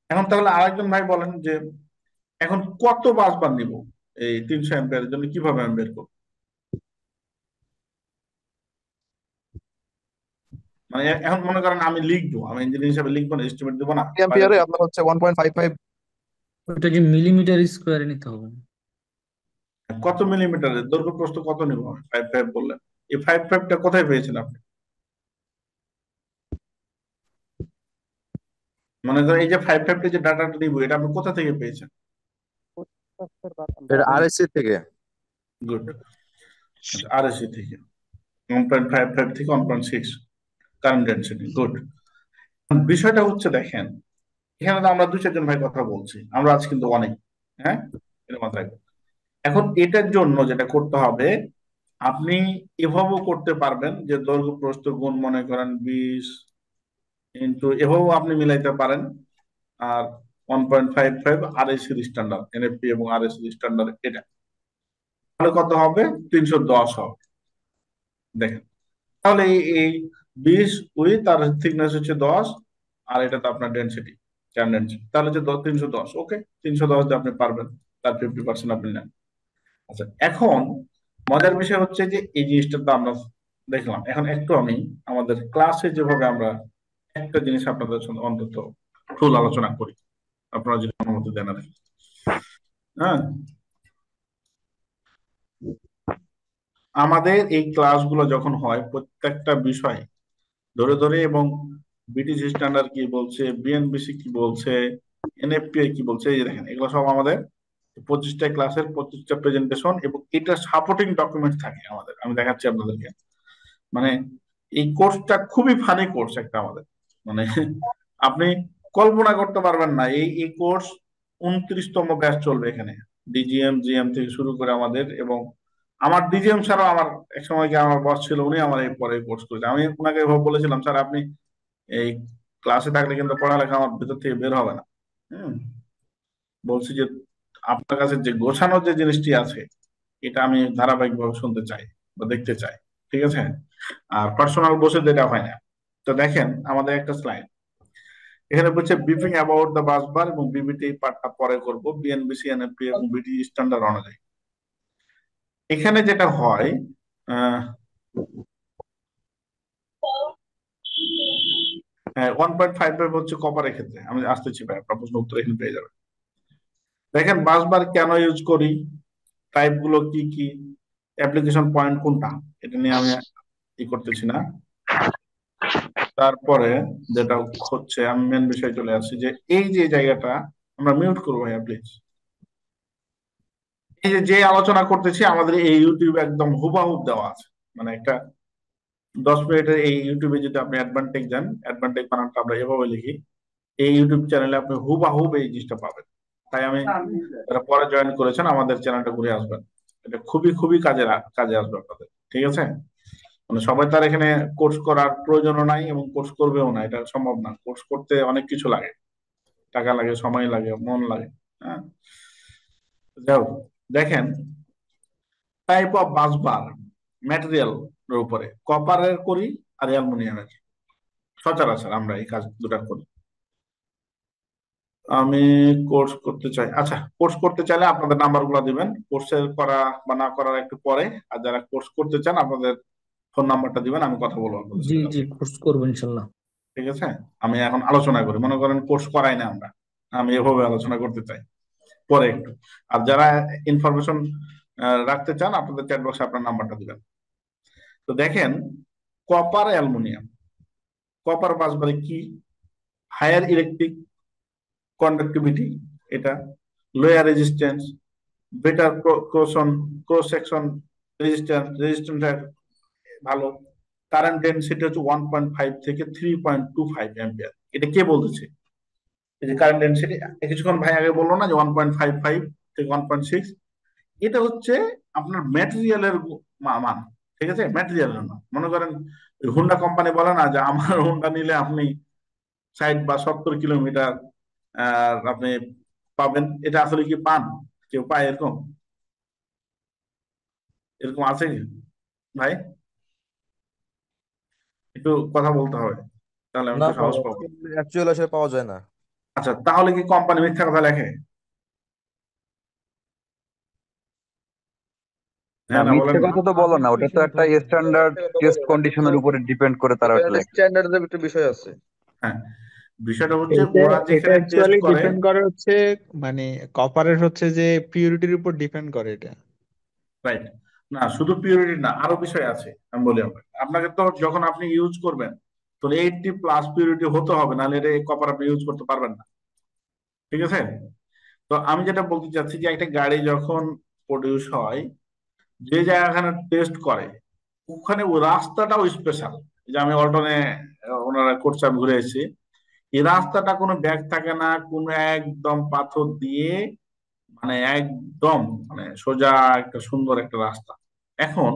এখন তাহলে আরেকজন ভাই বলেন যে এখন কত বাসবার নিব এই 300 অ্যাম্পিয়ারের জন্য, কিভাবে আমি বের করবো? মানে এখন মনে করেন আমি লিখবো, আমি ইঞ্জিনিয়ার হিসাবে লিখবো না, এস্টিমেট দেবো না, এম্পিয়ারে আপনার হচ্ছে 1.55। ওটা কি মিলিমিটার স্কোয়ারে নিতে হবে? কত মিলিমিটারের দৈর্ঘ্য প্রস্থ কত নিব? 5.5 বললেন, এই 5.5টা কোথায় পেয়েছেন আপনি? মানে ধরেন এই যে 5.5 যে ডাটাটা দিব, এটা আপনি কোথা থেকে পেয়েছেন? এটা আরএসসি থেকে। গুড। আচ্ছা, আরএসসি থেকে 1.55 থেকে 1.6 কারেন্ট ডেনসিটি, গুড। বিষয়টা হচ্ছে দেখেন, এখানে তো আমরা 2-4 জন ভাই কথা বলছি, আমরা আজ কিন্তু অনেক, হ্যাঁ, এটা মাথায় রাখবেন। এখন এটার জন্য যেটা করতে হবে, আপনি এভাবেও করতে পারবেন যে দৈর্ঘ্য প্রস্থ গুণ মনে করেন 20 ইন্টু, এভাবেও আপনি মিলাইতে পারেন। আর 1.55 আরএসসি স্ট্যান্ডার্ড, এনএফপি এবং আরএসসি স্ট্যান্ডার্ড, এটা তাহলে কত হবে? 310 হবে। দেখেন, তাহলে এই 20 উইথ তার থিকনেস হচ্ছে 10, আর এটা তো আপনার ডেনসিটি, চার ডেনসিটি, তাহলে হচ্ছে 310। ওকে, 310 দিয়ে আপনি পারবেন, তার 50% আপনি নেন। আচ্ছা, এখন মজার বিষয় হচ্ছে যে এই জিনিসটা তো আমরা দেখলাম। এখন একটু আমি আমাদের ক্লাসে যেভাবে আমরা একটা জিনিস আপনাদের সঙ্গে অন্তত ফুল আলোচনা করি, আপনারা যদি অনুমতি দেন আর কি। হ্যাঁ, আমাদের এই ক্লাসগুলো যখন হয় প্রত্যেকটা বিষয় ধরে ধরে, এবং ব্রিটিশ স্ট্যান্ডার্ড কি বলছে, বিএনবিসি কি বলছে, এনএফপিআই কি বলছে, এই যে দেখেন এগুলো সব আমাদের 25টা ক্লাসের 25টা প্রেজেন্টেশন, এবং এটা সাপোর্টিং ডকুমেন্ট থাকে আমাদের। আমি দেখাচ্ছি আপনাদেরকে। মানে এই কোর্সটা খুবই ফানি কোর্স একটা আমাদের, মানে আপনি কল্পনা করতে পারবেন না। এই কোর্স 29তম ব্যাচ চলবে এখানে, ডিজিএম জিএম থেকে শুরু করে আমাদের। এবং আমার ডিজিএম ছাড়াও আমার এক সময় কি আমার বস ছিল, উনি আমার এই পরে কোর্স করেছে। আমি ওনাকে এভাবে বলেছিলাম, স্যার আপনি এই ক্লাসে থাকলে কিন্তু পড়ালেখা আমার ভিতর থেকে বের হবে না। হম, বলছি যে আপনার কাছে যে গোছানোর যে জিনিসটি আছে, এটা আমি ধারাবাহিকভাবে শুনতে চাই বা দেখতে চাই। ঠিক আছে? আর পার্সোনাল বসে যেটা হয় না। তো দেখেন আমাদের একটা স্লাইড এখানে বলছে ব্রিফিং অ্যাবাউট দ্য বাস বার, এবং বিবিটি পার্টটা পরে করব, বিএনবিসি এনএফপি এবং বিটি স্ট্যান্ডার্ড অনুযায়ী। এখানে যেটা হয়, আহ 1.55 হচ্ছে কপারের ক্ষেত্রে। আমি আসতেছি ভাই, আপনার প্রশ্ন উত্তর এখানে পেয়ে যাবেন। দেখেন বাস বার কেন ইউজ করি, টাইপ গুলো কি কি, অ্যাপ্লিকেশন পয়েন্ট কোনটা, এটা নিয়ে আমি ই করতেছি না। তারপরে যেটা হচ্ছে, আমি মেন বিষয় চলে আসছি, যে এই যে জায়গাটা আমরা মিউট করবো ভাইয়া প্লিজ। এই যে যে আলোচনা করতেছি আমাদের এই ইউটিউবে একদম হুবাহুব দেওয়া আছে, মানে একটা 10 মিনিটের এই ইউটিউবে যদি আপনি অ্যাডভান্টেজ যান, অ্যাডভান্টেজ বানানটা আমরা এভাবে লিখি, এই ইউটিউব চ্যানেলে আপনি হুবাহুব এই জিনিসটা পাবেন। তাই আমি, যারা পরে জয়েন করেছেন আমাদের চ্যানেলটা ঘুরে আসবেন, এটা খুবই খুবই কাজে আসবে আপনাদের। ঠিক আছে? মানে সবাই তার এখানে কোর্স করার প্রয়োজনও নাই, এবং কোর্স করবেও না, এটা সম্ভব না। কোর্স করতে অনেক কিছু লাগে, টাকা লাগে, সময় লাগে, মন লাগে। হ্যাঁ, যাই হোক, দেখেন type of bus bar, material এর উপরে কপারের করি আর অ্যালুমিনিয়ামের, সচরাচর আমরা এই কাজ দুটা করি। আমি কোর্স করতে চাই, আচ্ছা কোর্স করতে চাইলে আপনাদের নাম্বার গুলো দিবেন, কোর্সের করা বা না করার একটু পরে। আর যারা কোর্স করতে চান আপনাদের ফোন নাম্বারটা দিবেন, আমি কথা বলবো আপনাদের জি সাথে। জি, কোর্স করবো ইনশাল্লাহ। ঠিক আছে? আমি এখন আলোচনা করি, মনে করেন কোর্স করাই না আমরা, আমি এভাবে আলোচনা করতে চাই পরে একটু। আর যারা ইনফরমেশন রাখতে চান আপনাদের চ্যাট বক্সে আপনার নাম্বারটা দিবেন। তো দেখেন, কপার অ্যালুমিনিয়াম, কপার বাসবারে কি, হায়ার ইলেকট্রিক কন্ডাক্টিভিটি, এটা lower resistance, better cross section resistance ভালো, কারেন্ট ডেনসিটি হচ্ছে 1.5 থেকে 3.25 অ্যাম্পিয়ার। এটা কে বলতেছে? এই যে কারেন্ট ডেনসিটি কিছুক্ষণ ভাই আগে বললো না যে 1.55 থেকে 1.6, এটা হচ্ছে আপনার ম্যাটেরিয়ালের মান। ঠিক আছে? ম্যাটেরিয়ালের মান। মনে করেন হুন্ডা কোম্পানি বলে না যে আমার হুন্ডা নিলে আপনি 60 বা 70 কিলোমিটার আপনি পাবেন, এটা আসলে কি পান? কেউ পায় এরকম? এরকম আছে কি ভাই? একটু কথা বলতে হবে, তাহলে আমি না একটু ভাই, সাহস পাবো। অ্যাকচুয়ালি আসলে পাওয়া যায় না। আচ্ছা, তাহলে কি কোম্পানি মিথ্যা কথা লেখে? না, হ্যাঁ না বলেন মিথ্যে না। কথা তো বলো না, ওটা তো একটা স্ট্যান্ডার্ড টেস্ট কন্ডিশনের উপরে ডিপেন্ড করে তারা এটা ওটা একটা লেখে। স্ট্যান্ডার্ডের একটা বিষয় আছে। হ্যাঁ, বিষয়টা হচ্ছে এটা ওরা এটা যেখানে টেস্ট অ্যাকচুয়ালি করে। ডিপেন্ড করে হচ্ছে, মানে কপারের হচ্ছে যে পিউরিটির উপর ডিপেন্ড করে এটা। রাইট। না শুধু পিউরিটি না, আরো বিষয় আছে, আমি বলি আপনাকে তো যখন আপনি ইউজ করবেন তো 80+ পিউরিটি হতে হবে, নাহলে এটা কপার আপনি ইউজ করতে পারবেন না। ঠিক আছে? তো আমি যেটা বলতে চাচ্ছি যে একটা গাড়ি যখন প্রডিউস হয়, যে জায়গাখানে টেস্ট করে ওখানে ও রাস্তাটাও স্পেশাল। যে আমি অল্টনে ওনারা করছে, আমি ঘুরে এসেছি, এই রাস্তাটা কোনো ব্যাগ থাকে না, কোনো একদম পাথর দিয়ে, মানে একদম মানে সোজা একটা সুন্দর একটা রাস্তা। এখন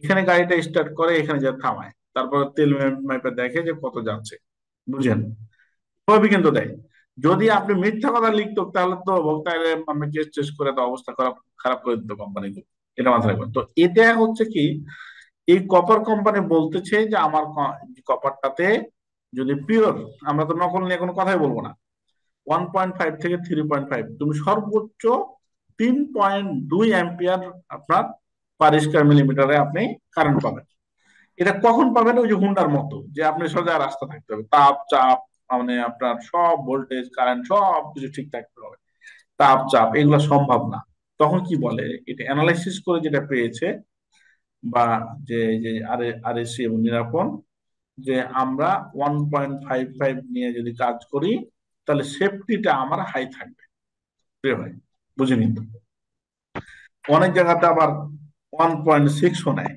এখানে গাড়িটা স্টার্ট করে, এখানে যা থামায়, তারপর তেল মেপে দেখে যে কত যাচ্ছে, বুঝেন? সবই কিন্তু দেয়। যদি আপনি মিথ্যা কথা লিখতো তাহলে তো ভোক্তার আমি কেস টেস করে তো অবস্থা খারাপ খারাপ করে দিত কোম্পানিকে। এটা মাথায় রাখবেন। তো এটা হচ্ছে কি, এই কপার কোম্পানি বলতেছে যে আমার কপারটাতে যদি পিওর, আমরা তো নকল নিয়ে কোনো কথাই বলবো না, 1.5 থেকে 3.5, তুমি সর্বোচ্চ 3.2 অ্যাম্পিয়ার আপনার পার স্কয়ার মিলিমিটারে আপনি কারেন্ট পাবেন। এটা কখন পাবেন? ওই যে হুন্ডার মতো, যে আপনি সোজা রাস্তা থাকতে হবে, তাপ চাপ মানে আপনার সব ভোল্টেজ কারেন্ট সব কিছু ঠিক থাকতে হবে, তাপ চাপ এগুলো সম্ভব না। তখন কি বলে, এটা অ্যানালাইসিস করে যেটা পেয়েছে, বা যে যে আরএসসি এবং নিরাপন, যে আমরা 1.55 নিয়ে যদি কাজ করি তাহলে সেফটিটা আমার হাই থাকবে। প্রিয় ভাই, বুঝে নিন তো। অনেক জায়গাতে আবার 1.6ও নেয়,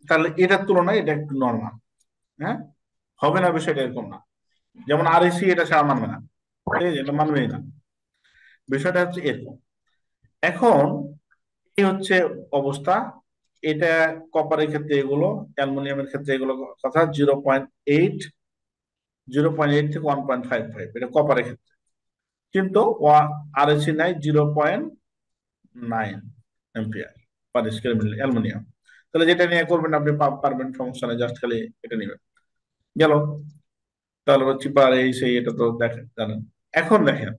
তাহলে এটার তুলনায় এটা একটু নর্মাল। হ্যাঁ, হবে না বিষয়টা এরকম না। যেমন আরএসসি এটা সারা মানবে না, ঠিক আছে, এটা মানবেই না। বিষয়টা হচ্ছে এরকম। এখন এই হচ্ছে অবস্থা। এটা কপারের ক্ষেত্রে এগুলো, অ্যালুমিনিয়ামের ক্ষেত্রে এগুলো কথা 0.8, 0.8 থেকে 1.55, এটা কপারের ক্ষেত্রে। কিন্তু আরএসসি নাই 0.9 ampere per square metre aluminium. তাহলে যেটা নিয়ে করবেন আপনি পারবেন, সমস্যা নেই, জাস্ট খালি এটা নেবেন, গেল। তাহলে চিপার এই সেই এটা তো দেখেন জানেন। এখন দেখেন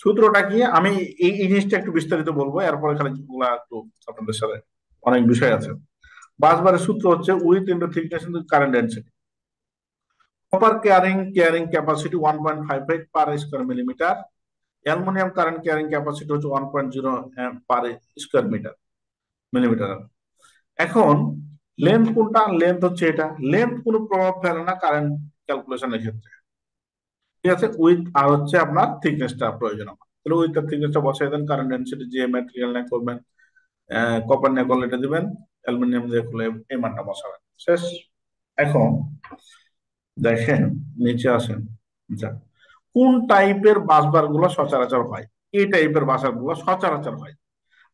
সূত্রটা কি, আমি এই জিনিসটা একটু বিস্তারিত বলবো, এরপরে খালি যেগুলা একটু আপনাদের সাথে অনেক বিষয় আছে। বাসবারের সূত্র হচ্ছে with into thickness into current density. Copper carrying capacity 1.55 per square millimetre, aluminium current carrying capacity হচ্ছে 1.0 পার স্কয়ার মিলিমিটার। এখন লেন্থ কোনটা? লেন্থ হচ্ছে এটা। লেন্থ কোনো প্রভাব ফেলে না কারেন্ট ক্যালকুলেশনের ক্ষেত্রে, ঠিক আছে। উইথ আর হচ্ছে আপনার থিকনেসটা প্রয়োজন আমার, তাহলে উইথ আর থিকনেসটা বসাই দেন। কারেন্ট ডেনসিটি যে ম্যাটেরিয়াল নিয়ে করবেন, কপার নিয়ে করলে এটা দিবেন, অ্যালুমিনিয়াম দিয়ে করলে এই মানটা বসাবেন, শেষ। এখন দেখেন নিচে আসেন, যা কোন টাইপের বাসবার গুলো সচরাচর হয়? এই টাইপের বাসার গুলো সচরাচর হয়।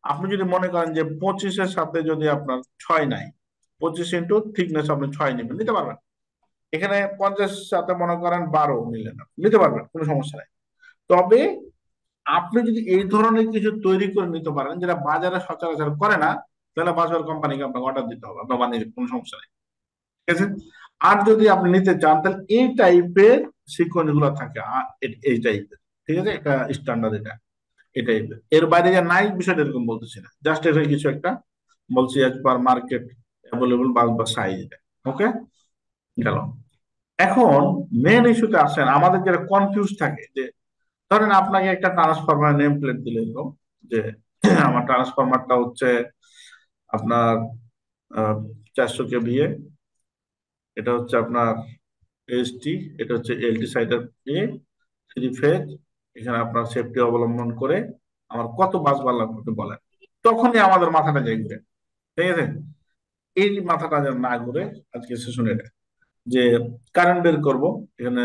আপনি যদি মনে করেন যে 25-এর সাথে যদি আপনার 6 নাই, 25 ইন্টু থিকনেস আপনি 6 নেবেন, নিতে পারবেন। এখানে 50 সাথে মনে করেন 12 নিলেন, নিতে পারবেন, কোনো সমস্যা নাই। তবে আপনি যদি এই ধরনের কিছু তৈরি করে নিতে পারেন যেটা বাজারে সচরাচর করে না, তাহলে বাজার কোম্পানিকে আপনাকে অর্ডার দিতে হবে, আপনার বানিয়ে কোনো সমস্যা নেই, ঠিক আছে। আর যদি আপনি নিতে চান তাহলে এই টাইপের সিকোয়েন্স গুলো থাকে, এই টাইপের, ঠিক আছে, এটা স্ট্যান্ডার্ড, এটা এই টাইপের। এর বাইরে যা নাই বিষয়টা এরকম বলতেছি না, জাস্ট এটা কিছু একটা বলছি অ্যাজ পার মার্কেট অ্যাভেলেবল বাস বা সাইজ, এটা ওকে গেল। এখন মেন ইস্যুতে আসেন, আমাদের যেটা কনফিউজ থাকে যে ধরেন আপনাকে একটা ট্রান্সফরমার নেম প্লেট দিলে এরকম যে আমার ট্রান্সফরমারটা হচ্ছে আপনার 400 কেভিএ, এটা হচ্ছে আপনার এসটি, এটা হচ্ছে এলটি সাইডের এ 3 ফেজ, এখানে আপনার সেফটি অবলম্বন করে আমার কত বাস বার লাগবে আপনি বলেন, তখনই আমাদের মাথাটা যাই ঘুরে, ঠিক আছে। এই মাথাটা যেন না ঘুরে আজকে সেশন এটা, যে কারেন্ট বের করবো, এখানে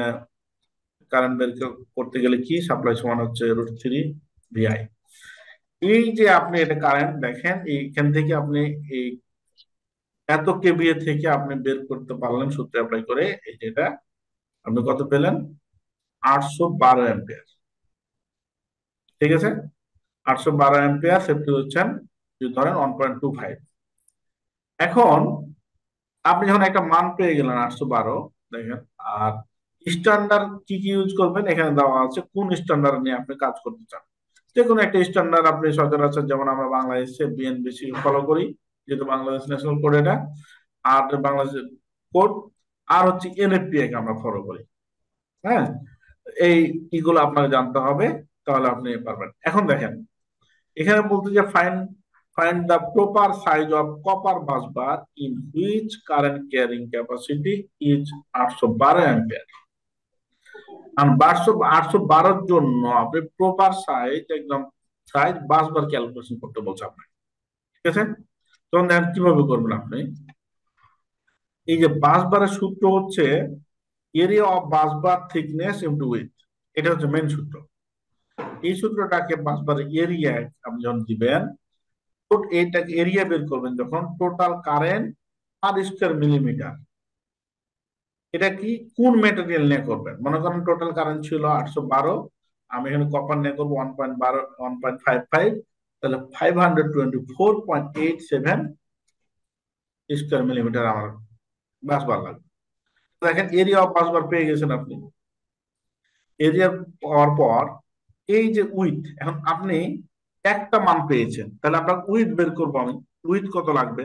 কারেন্ট বের করতে গেলে কি সাপ্লাই সমান হচ্ছে √3 VI। এই যে আপনি এটা কারেন্ট দেখেন, এইখান থেকে আপনি এই এত কেভিএ থেকে আপনি বের করতে পারলেন সূত্র অ্যাপ্লাই করে, এই যেটা আপনি কত পেলেন? 812 অ্যাম্পিয়ার, ঠিক আছে। 812 অ্যাম্পিয়ার সেফটি হচ্ছেন যদি ধরেন 1.25। এখন আপনি যখন একটা মান পেয়ে গেলেন 812, দেখেন, আর স্ট্যান্ডার্ড কি কি ইউজ করবেন এখানে দেওয়া আছে, কোন স্ট্যান্ডার্ড নিয়ে আপনি কাজ করতে চান। যে কোনো একটা স্ট্যান্ডার্ড আপনি সচরাচর, যেমন আমরা বাংলাদেশে বিএনবিসি ফলো করি, যেহেতু বাংলাদেশ ন্যাশনাল কোড এটা, আর বাংলাদেশের কোড, আর হচ্ছে এনএফপিআই কে আমরা ফলো করি। হ্যাঁ, এই ইগুলো আপনাকে জানতে হবে, তাহলে আপনি পারবেন। এখন দেখেন এখানে বলতে যে find the proper size of copper bus bar in which current carrying capacity is 812 ampere. And 812 জন্য আপনি প্রপার সাইজ একদম সাইজ বাস বার ক্যালকুলেশন করতে বলছে আপনাকে, ঠিক আছে? তখন দেখেন কিভাবে করবেন আপনি। এই যে বাস বারের সূত্র হচ্ছে area of bus bar thickness into width, এটা হচ্ছে মেইন সূত্র। এই সূত্রটাকে বাস বারের এরিয়া আপনি যখন দিবেন, এইটাকে এরিয়া বের করবেন যখন total current per square millimetre, এটা কি কোন মেটেরিয়াল নিয়ে করবেন। মনে করেন টোটাল কারেন্ট ছিল 812, আমি এখানে কপার নিয়ে করবো 1.55, তাহলে 524.87 স্কয়ার মিলিমিটার আমার বাস বার লাগবে। দেখেন এরিয়া অফ বাস বার পেয়ে গেছেন আপনি। এরিয়া পাওয়ার পর এই যে উইথ, এখন আপনি একটা মান পেয়েছেন, তাহলে আপনার উইথ বের করবো আমি, উইথ কত লাগবে।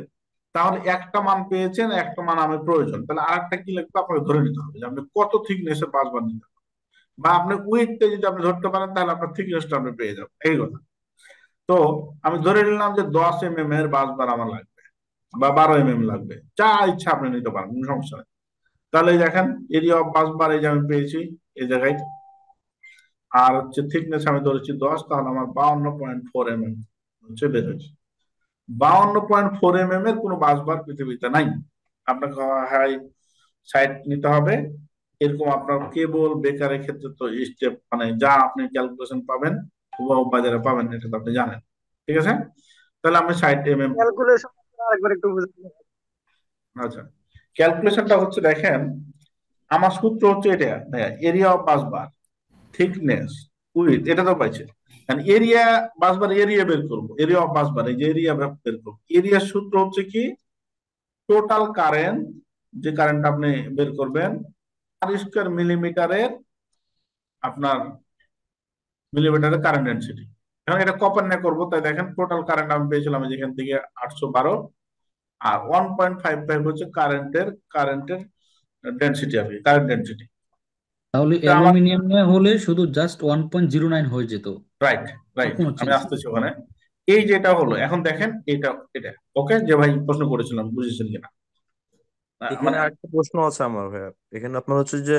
তাহলে একটা মান পেয়েছেন, একটা মান আমার প্রয়োজন, তাহলে আরেকটা কি লাগবে আপনাকে ধরে নিতে হবে যে আপনি কত থিকনেসের বাস বার নিতে হবে, বা আপনি উইথটা যদি আপনি ধরতে পারেন তাহলে আপনার থিকনেসটা আপনি পেয়ে যাবেন, এই কথা। তো আমি ধরে নিলাম যে 10 mm এর বাস বার আমার লাগবে, বা 12 mm লাগবে, যা ইচ্ছা আপনি নিতে পারেন, কোনো সমস্যা নেই। তাহলে দেখেন এরিয়া অফ বাস বার এই যে আমি পেয়েছি এই জায়গায়, আর হচ্ছে থিকনেস আমি ধরেছি 10, তাহলে আমার 52.4 mm হচ্ছে বের হয়েছে। 52.4 mm এর কোনো বাস বার পৃথিবীতে নাই। আপনাকে হাই সাইট নিতে হবে, এরকম আপনার কেবল বেকারের ক্ষেত্রে তো স্টেপ মানে যা আপনি ক্যালকুলেশন পাবেন হুবহু বাজারে পাবেন, এটা তো আপনি জানেন, ঠিক আছে? তাহলে আমি 60 mm। ক্যালকুলেশন আরেকবার একটু বুঝাবেন? আচ্ছা, ক্যালকুলেশনটা হচ্ছে দেখেন আমার সূত্র হচ্ছে এটা, area of bus bar thickness with, এটা তো পাইছে। এরিয়া বাস বার এরিয়া বের করবো, এরিয়া অফ বাস বার এই যে এরিয়া বের করবো, এরিয়ার সূত্র হচ্ছে কি টোটাল কারেন্ট, যে কারেন্ট আপনি বের করবেন পার স্কয়ার মিলিমিটারের আপনার মিলিমিটারের কারেন্ট ডেনসিটি। এখন এটা কপার নিয়ে করবো, তাই দেখেন টোটাল কারেন্ট আমি পেয়েছিলাম যেখান থেকে 812, আর 1.55 হচ্ছে কারেন্টের ডেনসিটি হবে, কারেন্ট ডেনসিটি। তাহলে অ্যালুমিনিয়াম হলে শুধু জাস্ট 1.09 হয়ে যেত। রাইট রাইট, কোনো আমি চেঞ্জ আসতেছি ওখানে। এই যেটা হলো এখন দেখেন এটা এটা ওকে, যে ভাই প্রশ্ন করেছিলাম বুঝেছেন কিনা। এখানে আরেকটা প্রশ্ন আছে আমার ভাইয়া, এখানে আপনার হচ্ছে যে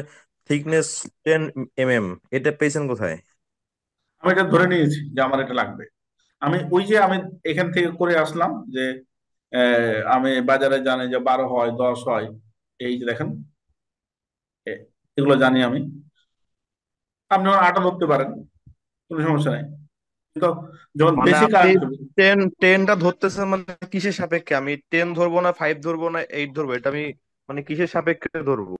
থিকনেস 10 mm, এটা পেয়েছেন কোথায়? আমি এটা ধরে নিয়েছি যে আমার এটা লাগবে। আমি ওই যে আমি এখান থেকে করে আসলাম যে আমি বাজারে জানি যে 12 হয় 10 হয়, এই যে দেখেন এগুলো জানি আমি। আপনি 8 ধরতে পারেন, কোনো সমস্যা নেই, কিন্তু যখন মানে বেশি আপনি কারেন্ট 10টা ধরতেছেন মানে কিসের সাপেক্ষে? আমি 10 ধরবো না 5 ধরবো না 8 ধরবো, এটা আমি মানে কিসের সাপেক্ষে ধরবো?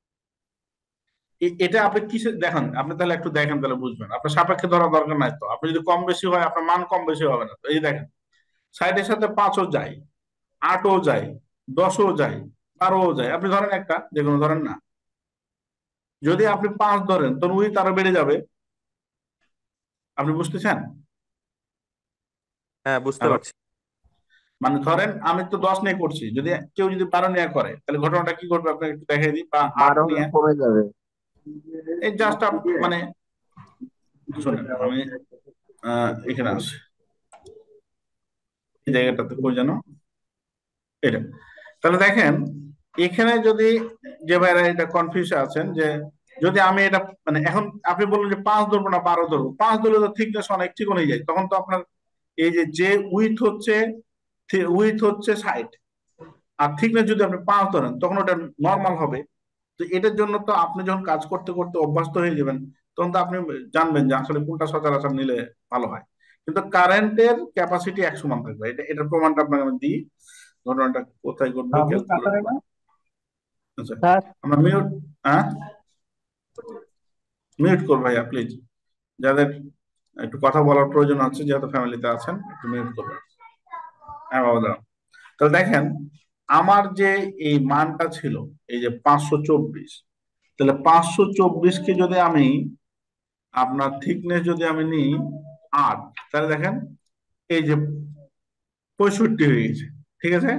এটা আপনি কিসে দেখেন, আপনি তাহলে একটু দেখেন তাহলে বুঝবেন। আপনার সাপেক্ষে ধরা দরকার নাই তো, আপনি যদি কম বেশি হয় আপনার মান কম বেশি হবে না তো। এই দেখেন সাইডের সাথে 5ও যায়, 8ও যায়, 10ও যায়, 12ও যায়, আপনি ধরেন একটা যে কোনো ধরেন না। যদি আপনি 5 ধরেন তখন উইথ আরো বেড়ে যাবে, আপনি বুঝতেছেন? হ্যাঁ, বুঝতে হ্যালো, পারছি। মানে ধরেন আমি তো 10 নিয়ে করছি, যদি কেউ যদি 12 নিয়ে করে তাহলে ঘটনাটা কি ঘটবে আপনাকে একটু দেখাই দিই। বা 8 নিয়ে কমে যাবে। এই জাস্ট মানে শোনেন আমি এখানে আসি, এই জায়গাটাতে কই জানো এটা। তাহলে দেখেন এখানে যদি যে ভাইরা এটা কনফিউজ আছেন যে যদি আমি এটা মানে এখন আপনি বললেন যে 5 ধরবো না 12 ধরবো, 5 ধরলে তো থিকনেস অনেক চিকন হয়ে যায়, তখন তো আপনার এই যে উইথ হচ্ছে 60, আর থিকনেস যদি আপনি 5 ধরেন তখন ওটা নর্মাল হবে। তো এটার জন্য তো আপনি যখন কাজ করতে করতে অভ্যস্ত হয়ে যাবেন তখন তো আপনি জানবেন যে আসলে কোনটা সচরাচর নিলে ভালো হয়। কিন্তু কারেন্টের ক্যাপাসিটি এক সমান থাকবে, এটার প্রমাণটা আপনাকে আমি দিই। ঘটনাটা কোথায় ঘটবে ক্যালকুলেট। আচ্ছা স্যার, আমরা মিউট, হ্যাঁ মিউট করবো ভাইয়া প্লিজ, যাদের একটু কথা বলার প্রয়োজন আছে যেহেতু ফ্যামিলিতে আছেন একটু মিউট করবেন। হ্যাঁ বাবা দাও। তাহলে দেখেন আমার যে এই মানটা ছিল এই যে 524, তাহলে 524 কে যদি আমি আপনার থিকনেস যদি আমি নিই 8, তাহলে দেখেন এই যে 65 হয়ে গেছে, ঠিক আছে?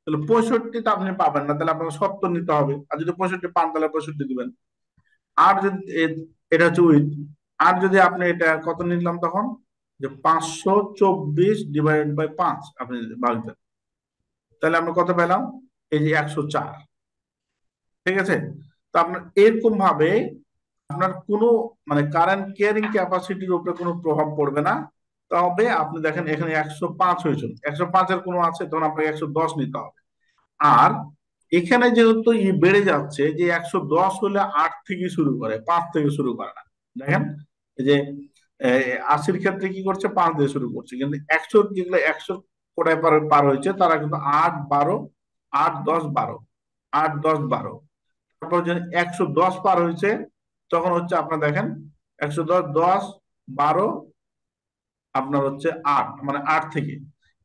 তাহলে 65 টা আপনি পাবেন না, তাহলে আপনাকে 70 নিতে হবে, আর যদি 65 পান তাহলে 65 দিবেন। আর যদি এটা হচ্ছে উইথ, আর যদি আপনি এটা কত নিলাম তখন যে 524 ডিভাইডেড বাই 5 আপনি যদি ভাগ দেন, তাহলে আমরা কত পেলাম? এই যে 104। ঠিক আছে? তো আপনার এরকম ভাবে আপনার কোনো মানে কারেন্ট ক্যারিং ক্যাপাসিটির উপরে কোনো প্রভাব পড়বে না। তবে আপনি দেখেন এখানে 105 হয়েছিল, 105-এর কোনো আছে, তখন আপনাকে 110 নিতে হবে। আর এখানে যেহেতু বেড়ে যাচ্ছে, যে 110 হলে 8 থেকে শুরু করে, 5 থেকে শুরু করে না। দেখেন এই যে 80-র ক্ষেত্রে কি করছে, 5 দিয়ে শুরু করছে, কিন্তু 100 যেগুলো 100 কোটায় পার পার হয়েছে তারা কিন্তু 8, 12, 8, 10, 12, 8, 10, 12। তারপর যে 110 পার হয়েছে তখন হচ্ছে আপনার দেখেন 110, 10, 12, আপনার হচ্ছে 8, মানে 8 থেকে।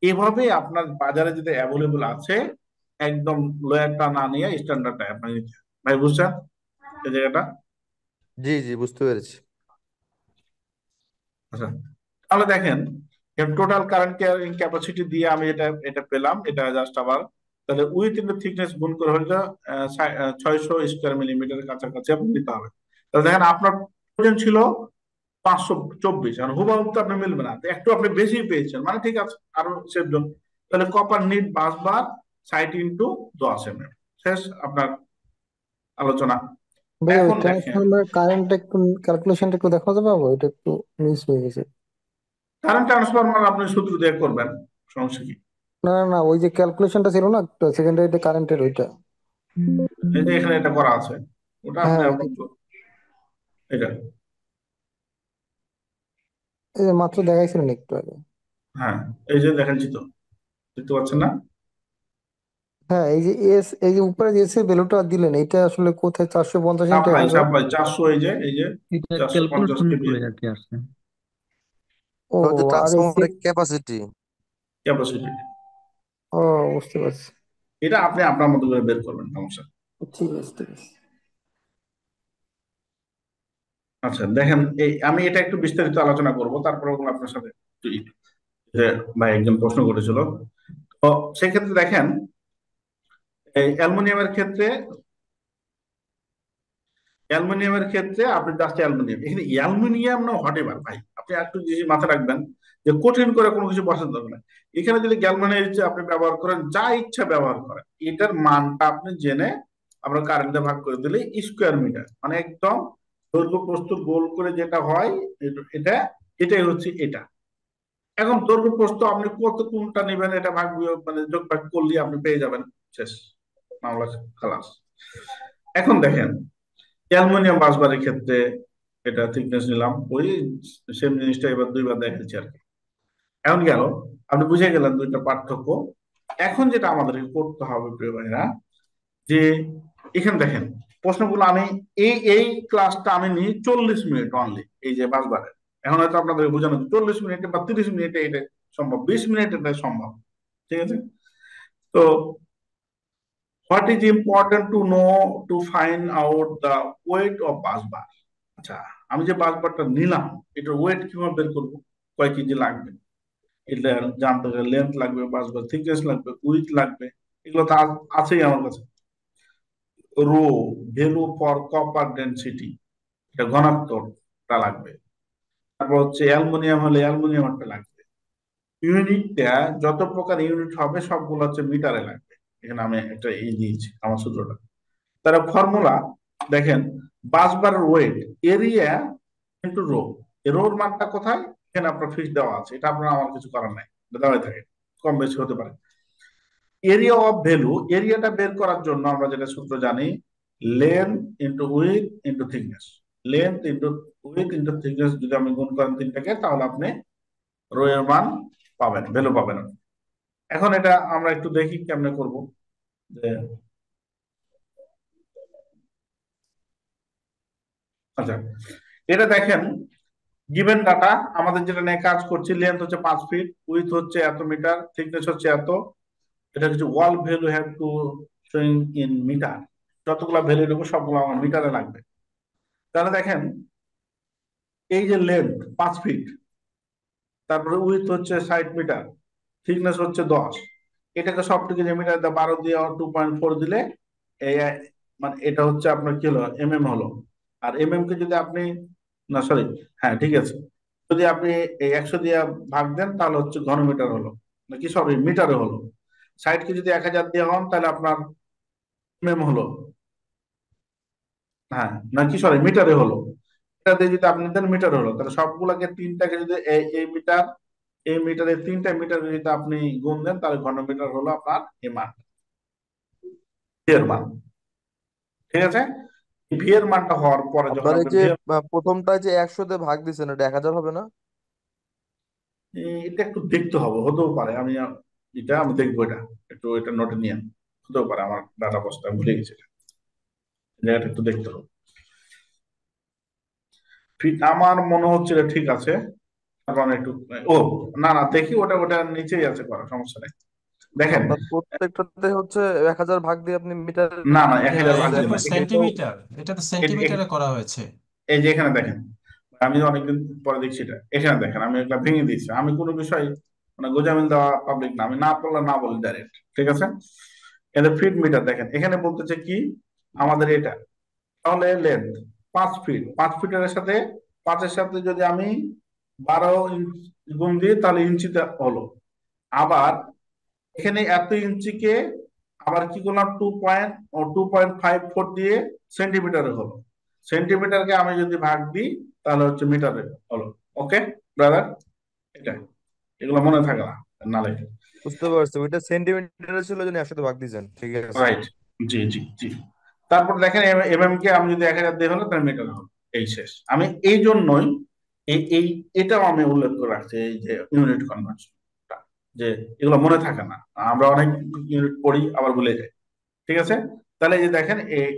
এভাবে আপনার বাজারে যেটা অ্যাভেলেবল আছে, একদম লোয়ারটা না নিয়ে স্ট্যান্ডার্ডটা আপনার নিতে হবে। ভাই বুঝছেন এই জায়গাটা? জি জি, বুঝতে পেরেছি। আচ্ছা, তাহলে দেখেন টোটাল কারেন্ট ক্যারিং ক্যাপাসিটি দিয়ে আমি এটা এটা পেলাম, এটা জাস্ট আবার তাহলে উইথ ইন্টু থিকনেস গুণ করে হলে 600 স্কোয়ার মিলিমিটারের কাছাকাছি আপনি নিতে হবে। তাহলে দেখেন আপনার প্রয়োজন ছিল 524, আর হুবহু তো আপনি মিলবে না, তো একটু আপনি বেশি পেয়েছেন, মানে ঠিক আছে আরো সেফ জোন। তাহলে কপার নিট বাস বার 60 ইন্টু 10 mm, শেষ আপনার আলোচনা। ভাই ওই এখন দেখেন ট্রান্সফরমার কারেন্ট একটু ক্যালকুলেশনটা একটু দেখা যাবে, ওইটা একটু মিস হয়ে গেছে। কারেন্ট ট্রান্সফরমার আপনি সূত্র দিয়ে করবেন, সমস্যা কি? না না না, ওই যে ক্যালকুলেশনটা ছিল না সেকেন্ডারিতে কারেন্টের, ওইটা। এই যে এখানে এটা করা আছে, ওটা আপনি হ্যাঁ, আপাতত এটা, এই যে মাত্র দেখাইছিলেন একটু আগে। হ্যাঁ এই যে দেখেন চিত্র, দেখতে পাচ্ছেন না? হ্যাঁ, এই যে এই যে উপরে যে এস এর ভ্যালুটা দিলেন, এটা আসলে কোথায় 450 সাপ্লাই দেখা যায়? সাপ্লাই 400, এই যে এটা 450 ক্যালকুলেশন কেভি করে আর কি আসছে। ও, হচ্ছে আর এই ট্রান্সফরমারের ক্যাপাসিটি। ক্যাপাসিটি। ও, বুঝতে পারছি। এটা আপনি আপনার মতো করে বের করবেন, সমস্যা নেই। ঠিক আছে ঠিক আছে। আচ্ছা দেখেন, এই আমি এটা একটু বিস্তারিত আলোচনা করব, তারপরে আপনার সাথে একটু যে ভাই একজন প্রশ্ন করেছিল, তো সেক্ষেত্রে দেখেন এই অ্যালুমিনিয়ামের ক্ষেত্রে আপনি জাস্ট অ্যালুমিনিয়াম, এখানে অ্যালুমিনিয়াম না হোয়াট এভার, ভাই আপনি একটু জিনিস মাথায় রাখবেন যে কঠিন করে কোনো কিছু বসাতে হবে না। এখানে যদি গ্যালভানাইজ আপনি ব্যবহার করেন, যা ইচ্ছা ব্যবহার করেন, এটার মানটা আপনি জেনে আমরা কারেন্টে ভাগ করে দিলে স্কোয়ার মিটার, মানে একদম দৈর্ঘ্য প্রস্থ গোল করে যেটা হয়, এটা এটাই হচ্ছে এটা। এখন দৈর্ঘ্য প্রস্থ আপনি কত কোনটা নেবেন, এটা ভাগ বিয়োগ মানে যোগ ভাগ করলে আপনি পেয়ে যাবেন, শেষ মামলা খালাস। এখন দেখেন অ্যালুমিনিয়াম বাসবারের ক্ষেত্রে এটা থিকনেস নিলাম, ওই সেম জিনিসটা এবার দুইবার দেখাচ্ছি আর কি। এখন গেল, আপনি বুঝে গেলেন দুইটা পার্থক্য। এখন যেটা আমাদেরকে করতে হবে প্রিয় ভাইরা, যে এখানে দেখেন প্রশ্নগুলো আমি এই ক্লাসটা আমি নিই 40 মিনিট অনলি, এই যে বাসবারের। এখন হয়তো আপনাদের বোঝানো 40 মিনিটে বা 30 মিনিটে এটা সম্ভব, 20 মিনিটে এটা সম্ভব। ঠিক আছে? তো what is important to know to find out the weight of বাসবার? আচ্ছা, আমি যে বাসবারটা নিলাম এটার ওয়েট কিভাবে বের করবো, কয় কেজি লাগবে এটা জানতে গেলে লেন্থ লাগবে, বাসবার থিকনেস লাগবে, উইথ লাগবে, এগুলো তো আছেই আমার কাছে। Rho value for copper density, এটা ঘনত্বটা লাগবে। তারপর হচ্ছে অ্যালুমিনিয়াম হলে অ্যালুমিনিয়ামটা লাগবে। ইউনিটটা যত প্রকার ইউনিট হবে সবগুলো হচ্ছে মিটারে লাগবে। এখানে আমি একটা এই দিয়েছি আমার সূত্রটা। তারা ফর্মুলা দেখেন, বাসবারের ওয়েট এরিয়া ইন্টু রো, রোর মানটা কোথায়, এখানে আপনার ফিক্স দেওয়া আছে, এটা আপনার আমার কিছু করার নাই, দেওয়াই থাকে, কম বেশি হতে পারে। এরিয়া অফ ভ্যালু, এরিয়াটা বের করার জন্য আমরা যেটা সূত্র জানি, length into with into thickness. Length into with into thickness যদি আপনি গুণ করেন তিনটাকে, তাহলে আপনি রো এর মান পাবেন, ভ্যালু পাবেন। এখন এটা আমরা একটু দেখি কেমনে করব। যে আচ্ছা, এটা দেখেন গিভেন ডাটা, আমাদের যেটা নিয়ে কাজ করছি, লেন্থ হচ্ছে 5 ফিট, উইথ হচ্ছে এত মিটার, থিকনেস হচ্ছে এত। এটা হচ্ছে all value have to showing in metre, যতগুলো ভ্যালু দেবো সবগুলো আমার মিটারে লাগবে। তাহলে দেখেন এই যে লেন্থ 5 ফিট, তারপরে উইথ হচ্ছে 60 মিটার, থিকনেস হচ্ছে 10, এটাকে সবটিকে যে মিটার 12 দিয়ে 2.4 দিলে এই মানে এটা হচ্ছে আপনার কি হলো, এমএম হলো। আর এমএম কে যদি আপনি, না সরি, হ্যাঁ ঠিক আছে, যদি আপনি এই 100 দিয়ে ভাগ দেন তাহলে হচ্ছে ঘনমিটার হলো, নাকি সরি মিটারে হলো। 60 কে যদি 1000 দিয়ে হন তাহলে আপনার এমএম হলো, হ্যাঁ নাকি সরি মিটারে হলো। এটা দিয়ে যদি আপনি দেন মিটার হলো, তাহলে সবগুলাকে তিনটাকে যদি এই মিটার এই মিটারের তিনটা মিটার যদি আপনি গুণ দেন তাহলে ঘনমিটার হলো আপনার এই মান, ভি এর মান। ঠিক আছে, ভি এর মানটা হওয়ার পরে যখন আপনার এই আপনি যে ভি প্রথমটা যে 100 দিয়ে ভাগ দিচ্ছেন এটা 1000 হবে না? এটা একটু দেখতে হবে, হতেও পারে আমি দেখবো, এটা নোটে নিয়ে হতেও পারে, আমার ডাটা বস্তা ভুলে গেছি, এটা একটু দেখতে হবে। ঠিক আমার মনে হচ্ছে এটা ঠিক আছে, কারণ একটু ও না না দেখি, ওটা নিচেই আছে, করা সমস্যা নেই। দেখেন, আপনার প্রত্যেকটাতে হচ্ছে 1000 ভাগ দিয়ে আপনি মিটার না না নিয়ে 1000 ভাগ আসছেন, দিন এটা তো না, এটাও সেন্টিমিটার, এটা তো এ- এ- সেন্টিমিটারে করা হয়েছে। এই যে এখানে দেখেন, আমি অনেকদিন পরে দেখছি এটা, এখানে দেখেন আমি এটা ভেঙে দিয়েছি, আমি কোনো বিষয় মানে গোজামিল দেওয়া পাবলিক না, আমি না পড়লে না বলি ডাইরেক্ট। ঠিক আছে, এটা ফিট মিটার, দেখেন এখানে বলতেছে কি আমাদের এটা, তাহলে লেন্থ 5 ফিট, 5 ফিটের সাথে 5-এর সাথে যদি আমি 12 গুণ দিই তাহলে ইঞ্চিতে হলো। আবার এখানে এত ইঞ্চিকে আবার কি করলাম 2.54 দিয়ে সেন্টিমিটারে হলো, সেন্টিমিটারকে আমি যদি ভাগ দিই তাহলে হচ্ছে মিটারে হলো। ওকে ব্রাদার, এটা এগুলো মনে থাকে না, না লেখে। বুঝতে পারছি, ওইটা সেন্টিমিটারে ছিল জন্য 100 দিয়ে ভাগ দিয়েছেন, ঠিক আছে। রাইট, জি জি জি। তারপর দেখেন এমএম কে আমি যদি 1000 দিয়ে হলো তাহলে মিটার হলো, এই শেষ। আমি এই জন্যই এই এটাও আমি উল্লেখ করে রাখছি, এই যে ইউনিট কনভার্সন, যে এগুলো মনে থাকে না, আমরা অনেক ইউনিট পড়ি আবার ভুলে যাই। ঠিক আছে, তাহলে এই যে দেখেন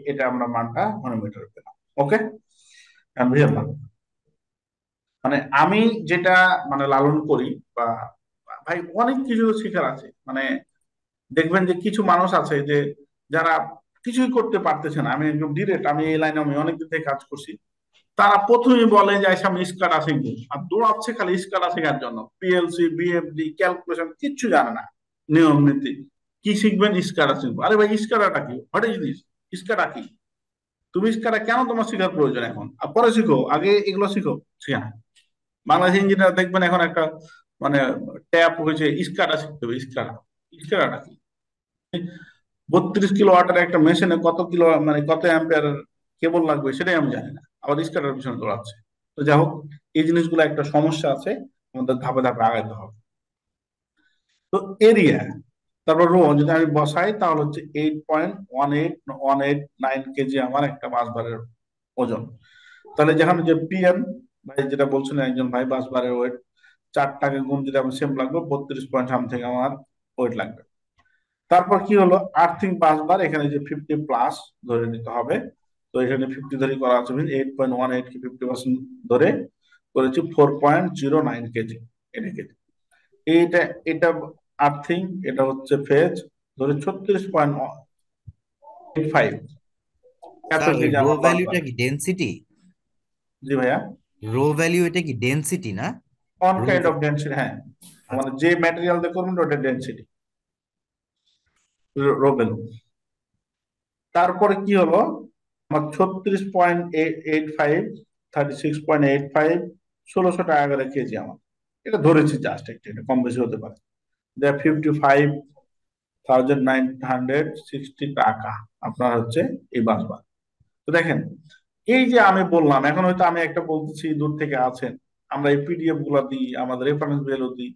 এটা আমরা মানটা ঘনমিটার পেলাম। ওকে, বুঝলাম না, মানে আমি যেটা মানে লালন করি বা ভাই অনেক কিছু শেখার আছে, মানে দেখবেন যে কিছু মানুষ আছে যে যারা কিছুই করতে পারতেছে না, আমি একদম ডিরেক্ট, আমি এই লাইনে আমি অনেকদিন থেকে কাজ করছি, তারা প্রথমে বলে যে আমি স্কাডা শিখবো, আর দৌড়াচ্ছে খালি স্কাডা শেখার জন্য, পিএলসি বিএফডি ক্যালকুলেশন কিচ্ছু জানে না, নিয়ম নীতি। কি শিখবেন? স্কাডা শিখবো। আরে ভাই স্কাডাটা কি, হোয়াট ইজ দিস? স্কাডা কি? তুমি স্কাডা কেন তোমার শেখার প্রয়োজন এখন? আর পরে শিখো, আগে এগুলো শিখো। শিখা না, বাংলাদেশ ইঞ্জিনিয়ার দেখবেন এখন একটা মানে ট্যাপ হয়েছে, স্কাডা শিখতে হবে। স্কাডা, স্কাডাটা কি? 32 কিলো ওয়াটের একটা মেশিনে কত কিলো মানে কত অ্যাম্পিয়ার কেবল লাগবে সেটাই আমি জানি না, আবার স্কাডার পিছনে দৌড়াচ্ছে। তো যাই হোক, এই জিনিসগুলো একটা সমস্যা আছে, আমাদের ধাপে ধাপে আগাইতে হবে। তো এরিয়া, তারপর রো যদি আমি বসাই তাহলে হচ্ছে 8.18189 কেজি আমার একটা বাসবারের ওজন। তাহলে যেখানে যে পিএম ভাই যেটা বলছিলেন একজন ভাই, বাসবারের ওয়েট 4টাকে গুণ যদি আমি সেম লাগবে 32 পয়েন্ট আমার ওয়েট লাগবে। তারপর কি হলো, আর্থিং বাসবার, এখানে যে 50+ ধরে নিতে হবে। তো এখানে 50 ধরে করা আছে, 8.18 কে 50% ধরে করেছি 4.09 কেজি। এটা কেজি, এইটা এটা আর্থিং, এটা হচ্ছে ফেজ, ধরে 36.85 এত স্যার, ওই কেজি রো আমার বাসবার। ভ্যালুটা কি ডেনসিটি? জি ভাইয়া, রো ভ্যালু এটা কি ডেনসিটি না? On rho, kind of density, হ্যাঁ, আচ্ছা। মানে যে ম্যাটেরিয়াল দিয়ে করবেন ওটা ডেন্সিটি, রোবেল। তারপরে কি হলো, আমার 36.85, 36.85, 1600 টাকা করে কেজি আমার। এটা ধরেছি জাস্ট একটু, এটা কম বেশি হতে পারে। 55,960 টাকা আপনার হচ্ছে এই বাসবার। তো দেখেন, এই যে আমি বললাম, এখন হয়তো আমি একটা বলতেছি দূর থেকে আছেন, আমরা এই পিডিএফ গুলা দিই, আমাদের রেফারেন্স ভ্যালু দিই,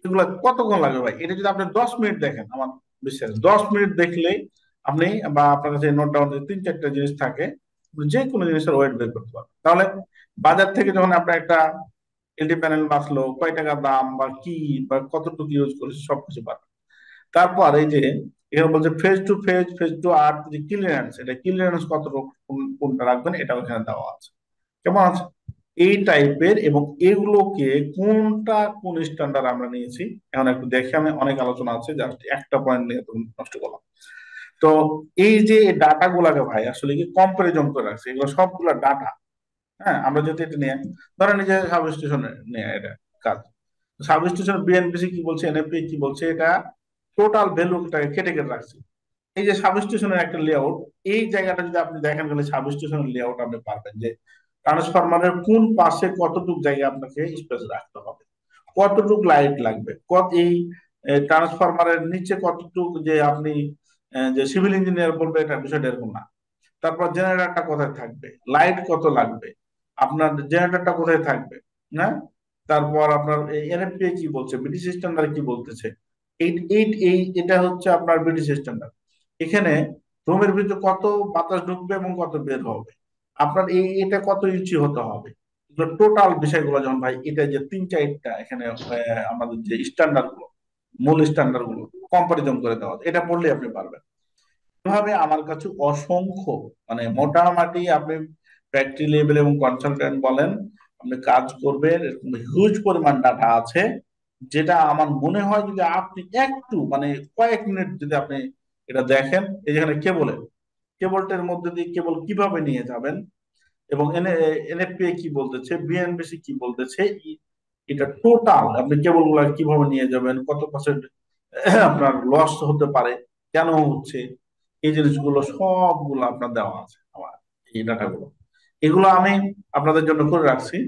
এগুলা কতক্ষণ লাগবে ভাই? এটা যদি আপনি 10 মিনিট দেখেন, আমার বিশ্বাস 10 মিনিট দেখলেই আপনি বা আপনার কাছে নোট ডাউন 3-4টা জিনিস থাকে, আপনি যে কোনো জিনিসের ওয়েট বের করতে পারবেন। তাহলে বাজার থেকে যখন আপনার একটা এলডি প্যানেল বাঁচলো, কয় টাকা দাম বা কি বা কতটুকু ইউজ করেছে সবকিছু পাবেন। তারপর এই যে এখানে বলছে phase to phase, phase to earth, যে ক্লিয়ারেন্স, এটা ক্লিয়ারেন্স কতটুকু কোনটা রাখবেন এটাও এখানে দেওয়া আছে। কেমন আছে এই টাইপের, এবং এগুলোকে কোনটা কোন স্ট্যান্ডার্ড আমরা নিয়েছি এখন একটু দেখে, আমি অনেক আলোচনা আছে, জাস্ট একটা পয়েন্ট নিয়ে তুমি নষ্ট করলাম। তো এই যে ডাটা গুলাকে ভাই আসলে কি কম্পারিজন করে রাখছে, এগুলো সবগুলা ডাটা। হ্যাঁ, আমরা যদি এটা নিয়ে ধরেন এই যে সাব স্টেশনে নিয়ে এটা কাজ, সাব স্টেশন বিএনপিসি কি বলছে, এনএফপি কি বলছে, এটা টোটাল ভ্যালুটাকে কেটে কেটে রাখছে। এই যে সাব স্টেশনের একটা লেআউট, এই জায়গাটা যদি আপনি দেখেন গেলে সাব স্টেশনের লেআউট আপনি পারবেন যে ট্রান্সফরমারের কোন পাশে কতটুকু জায়গা আপনাকে স্পেস রাখতে হবে, কতটুকু লাইট লাগবে, কত এই ট্রান্সফরমারের নিচে কতটুকু যে আপনি যে সিভিল ইঞ্জিনিয়ার বলবে এটা বিষয়টা এরকম না। তারপর জেনারেটরটা কোথায় থাকবে, লাইট কত লাগবে, আপনার জেনারেটরটা কোথায় থাকবে, না? তারপর আপনার এনএফপিএ কি বলছে, ব্রিটিশ স্ট্যান্ডার্ড কি বলতেছে, এটা হচ্ছে আপনার ব্রিটিশ স্ট্যান্ডার্ড। এখানে রুমের ভিতরে কত বাতাস ঢুকবে এবং কত বের হবে, আপনার এটা কত ইঞ্চি হতে হবে, টোটাল বিষয়গুলো যেমন ভাই এটা যে 3-4টা এখানে আমাদের যে স্ট্যান্ডার্ড গুলো, মূল স্ট্যান্ডার্ড গুলো কম্পারিজন করে দেওয়া, এটা পড়লে আপনি পারবেন। এভাবে আমার কাছে অসংখ্য, মানে মোটামুটি আপনি ফ্যাক্টরি লেভেল এবং কনসালটেন্ট বলেন, আপনি কাজ করবেন, হিউজ পরিমাণ ডাটা আছে, যেটা আমার মনে হয় যদি আপনি একটু মানে কয়েক মিনিট যদি আপনি এটা দেখেন, এই যেখানে কেবলটার মধ্যে দিয়ে কেবল কিভাবে নিয়ে যাবেন, এবং এনএফপিএ কি বলতেছে, বিএনবিসি কি বলতেছে, এটা টোটাল আপনি কেবল গুলা কিভাবে নিয়ে যাবেন, কত পার্সেন্ট আপনার লস হতে পারে, কেন হচ্ছে, এই জিনিসগুলো সবগুলো আপনার দেওয়া আছে আমার এই ডাটাগুলো। এগুলো আমি আপনাদের জন্য করে রাখছি,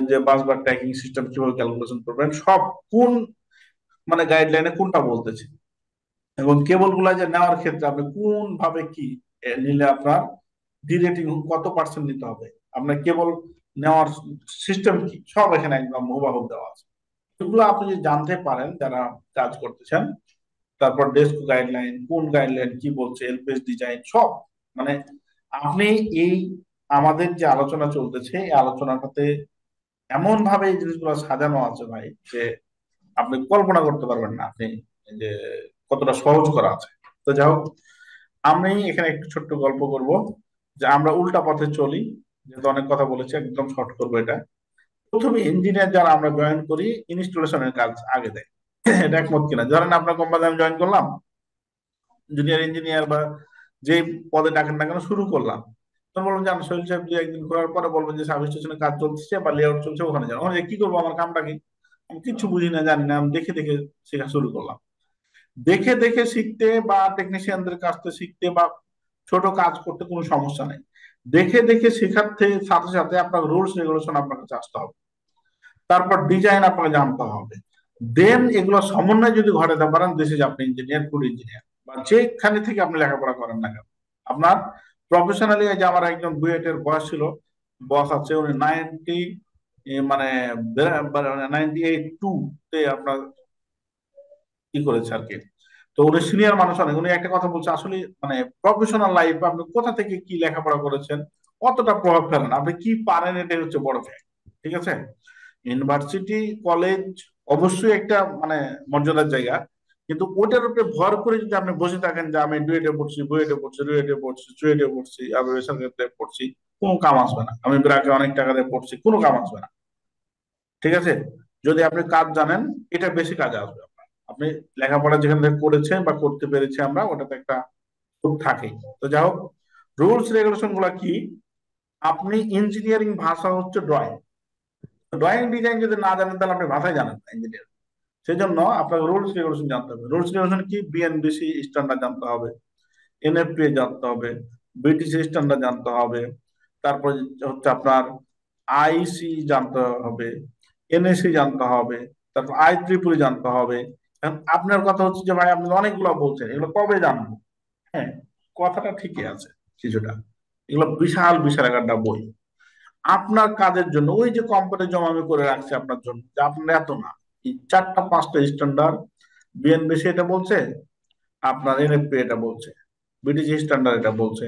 যে বাসবার ট্র্যাকিং সিস্টেম কিভাবে ক্যালকুলেশন করবেন, সব কোন মানে গাইডলাইনে কোনটা বলতেছে, এবং কেবল গুলা যে নেওয়ার ক্ষেত্রে আপনি কোন ভাবে কি নিলে আপনার ডি রেটিং কত পার্সেন্ট নিতে হবে, আপনার কেবল নেওয়ার সিস্টেম কি, সব এখানে একদম হুবাহুব দেওয়া আছে। এগুলো আপনি যদি জানতে পারেন যারা কাজ করতেছেন, তারপর ডেস্ক গাইডলাইন, কোন গাইডলাইন কি বলছে, এলপিএস ডিজাইন সব, মানে আপনি এই আমাদের যে আলোচনা চলতেছে এই আলোচনাটাতে এমন ভাবে এই জিনিসগুলো সাজানো আছে ভাই, যে আপনি কল্পনা করতে পারবেন না আপনি যে কতটা সহজ করা আছে। তো যাই হোক, আমি এখানে একটু ছোট্ট গল্প করব, যে আমরা উল্টা পথে চলি, যেহেতু অনেক কথা বলেছি একদম শর্ট করবো এটা। প্রথমে ইঞ্জিনিয়ার যারা আমরা জয়েন করি ইনস্টলেশনের কাজ আগে দেয়, এটা একমত কিনা? ধরেন আপনার কোম্পানি আমি জয়েন করলাম, জুনিয়র ইঞ্জিনিয়ার বা যে পদে ডাকেন না কেন শুরু করলাম, তখন বলবেন যে আমি সোহেল সাহেব 2-1 দিন করার পরে বলবেন যে সাব স্টেশনে কাজ চলছে বা লেআউট চলছে, ওখানে যান। ওখানে কি করবো, আমার কামটা কি, আমি কিছু বুঝি না, জানি না, আমি দেখে দেখে শেখা শুরু করলাম। দেখে দেখে শিখতে বা টেকনিশিয়ানদের কাছ থেকে শিখতে বা ছোট কাজ করতে কোনো সমস্যা নেই। দেখে দেখে শেখাতে সাথে সাথে আপনার রুলস রেগুলেশন আপনার কাছে আসতে হবে, তারপর ডিজাইন আপনাকে জানতে হবে, দেন এগুলো সমন্বয় যদি ঘটাতে পারেন, দিস ইজ আপনি ইঞ্জিনিয়ার, গুড ইঞ্জিনিয়ার, বা যেখানে থেকে আপনি লেখাপড়া করেন না কেন আপনার প্রফেশনালি। যে আমার একজন বুয়েটের বয়স ছিল, বস আছে, উনি 90 মানে 98-2 তে আপনার কি করেছে আর কি। তো উনি সিনিয়র মানুষ অনেক, উনি একটা কথা বলছে, আসলে মানে প্রফেশনাল লাইফ আপনি কোথা থেকে কি লেখাপড়া করেছেন, কতটা প্রভাব ফেলেন, আপনি কি পারেন, এটাই হচ্ছে বড় ফ্যাক্ট। ঠিক আছে, ইউনিভার্সিটি কলেজ অবশ্যই একটা মানে মর্যাদার জায়গা, কিন্তু ওটার উপরে ভর করে যদি আপনি বসে থাকেন যে আমি ডুয়েটে পড়ছি, বুয়েটে পড়ছি, রুয়েটে পড়ছি, চুয়েটে পড়ছি, আমি বেসরকারিতে পড়ছি, কোনো কাম আসবে না, আমি ব্রাকে অনেক টাকা দিয়ে পড়ছি, কোনো কাম আসবে না। ঠিক আছে, যদি আপনি কাজ জানেন এটা বেশি কাজে আসবে আপনার। আপনি লেখাপড়া যেখান থেকে করেছেন বা করতে পেরেছি আমরা, ওটাতে একটা খুব থাকেই। তো যাই হোক, রুলস রেগুলেশন গুলা কি, আপনি ইঞ্জিনিয়ারিং ভাষা হচ্ছে ড্রয়িং, ড্রয়িং ডিজাইন যদি না জানেন তাহলে আপনি ভাষায় জানেন না ইঞ্জিনিয়ার। সেই জন্য আপনাকে রুলস রেগুলেশন জানতে হবে। রুলস রেগুলেশন কি, বিএনবিসি স্ট্যান্ডার্ড জানতে হবে, এনএফপিএ জানতে হবে, ব্রিটিশ স্ট্যান্ডার্ড জানতে হবে, তারপর হচ্ছে আপনার আইসি জানতে হবে, এনএসি জানতে হবে, তারপর IEEE জানতে হবে। এখন আপনার কথা হচ্ছে যে ভাই আপনি অনেকগুলো বলছেন, এগুলো কবে জানবো? হ্যাঁ, কথাটা ঠিকই আছে কিছুটা, এগুলো বিশাল বিশাল একটা বই আপনার কাজের জন্য। ওই যে কোম্পানি জমা আমি করে রাখছি আপনার জন্য, যে আপনার এত না, এই 4-5টা স্ট্যান্ডার্ড, বিএনবিসি এটা বলছে, আপনার এনএফপি এটা বলছে, ব্রিটিশ স্ট্যান্ডার্ড এটা বলছে,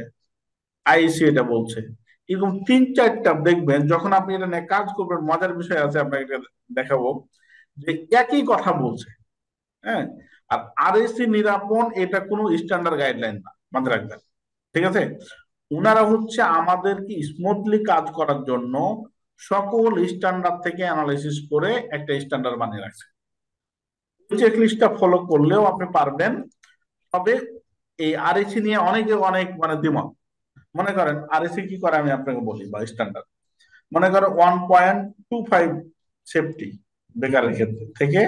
আইসি এটা বলছে, এরকম 3-4টা দেখবেন। যখন আপনি এটা নিয়ে কাজ করবেন, মজার বিষয় আছে, আপনাকে এটা দেখাবো, যে একই কথা বলছে। হ্যাঁ, আর আরএসসি নিরাপন এটা কোনো স্ট্যান্ডার্ড গাইডলাইন না, মাথায় রাখবেন। ঠিক আছে, ওনারা হচ্ছে আমাদেরকে স্মুথলি কাজ করার জন্য সকল স্ট্যান্ডার্ড থেকে অ্যানালাইসিস করে একটা স্ট্যান্ডার্ড বানিয়ে রাখছে। চেক লিস্টটা ফলো করলেও আপনি পারবেন। তবে এই আরএসসি নিয়ে অনেকে অনেক মানে দ্বিমত। মনে করেন আরএসসি কি করে আমি আপনাকে বলি, বা স্ট্যান্ডার্ড মনে করেন 1.25 সেফটি বেকারের ক্ষেত্রে থেকে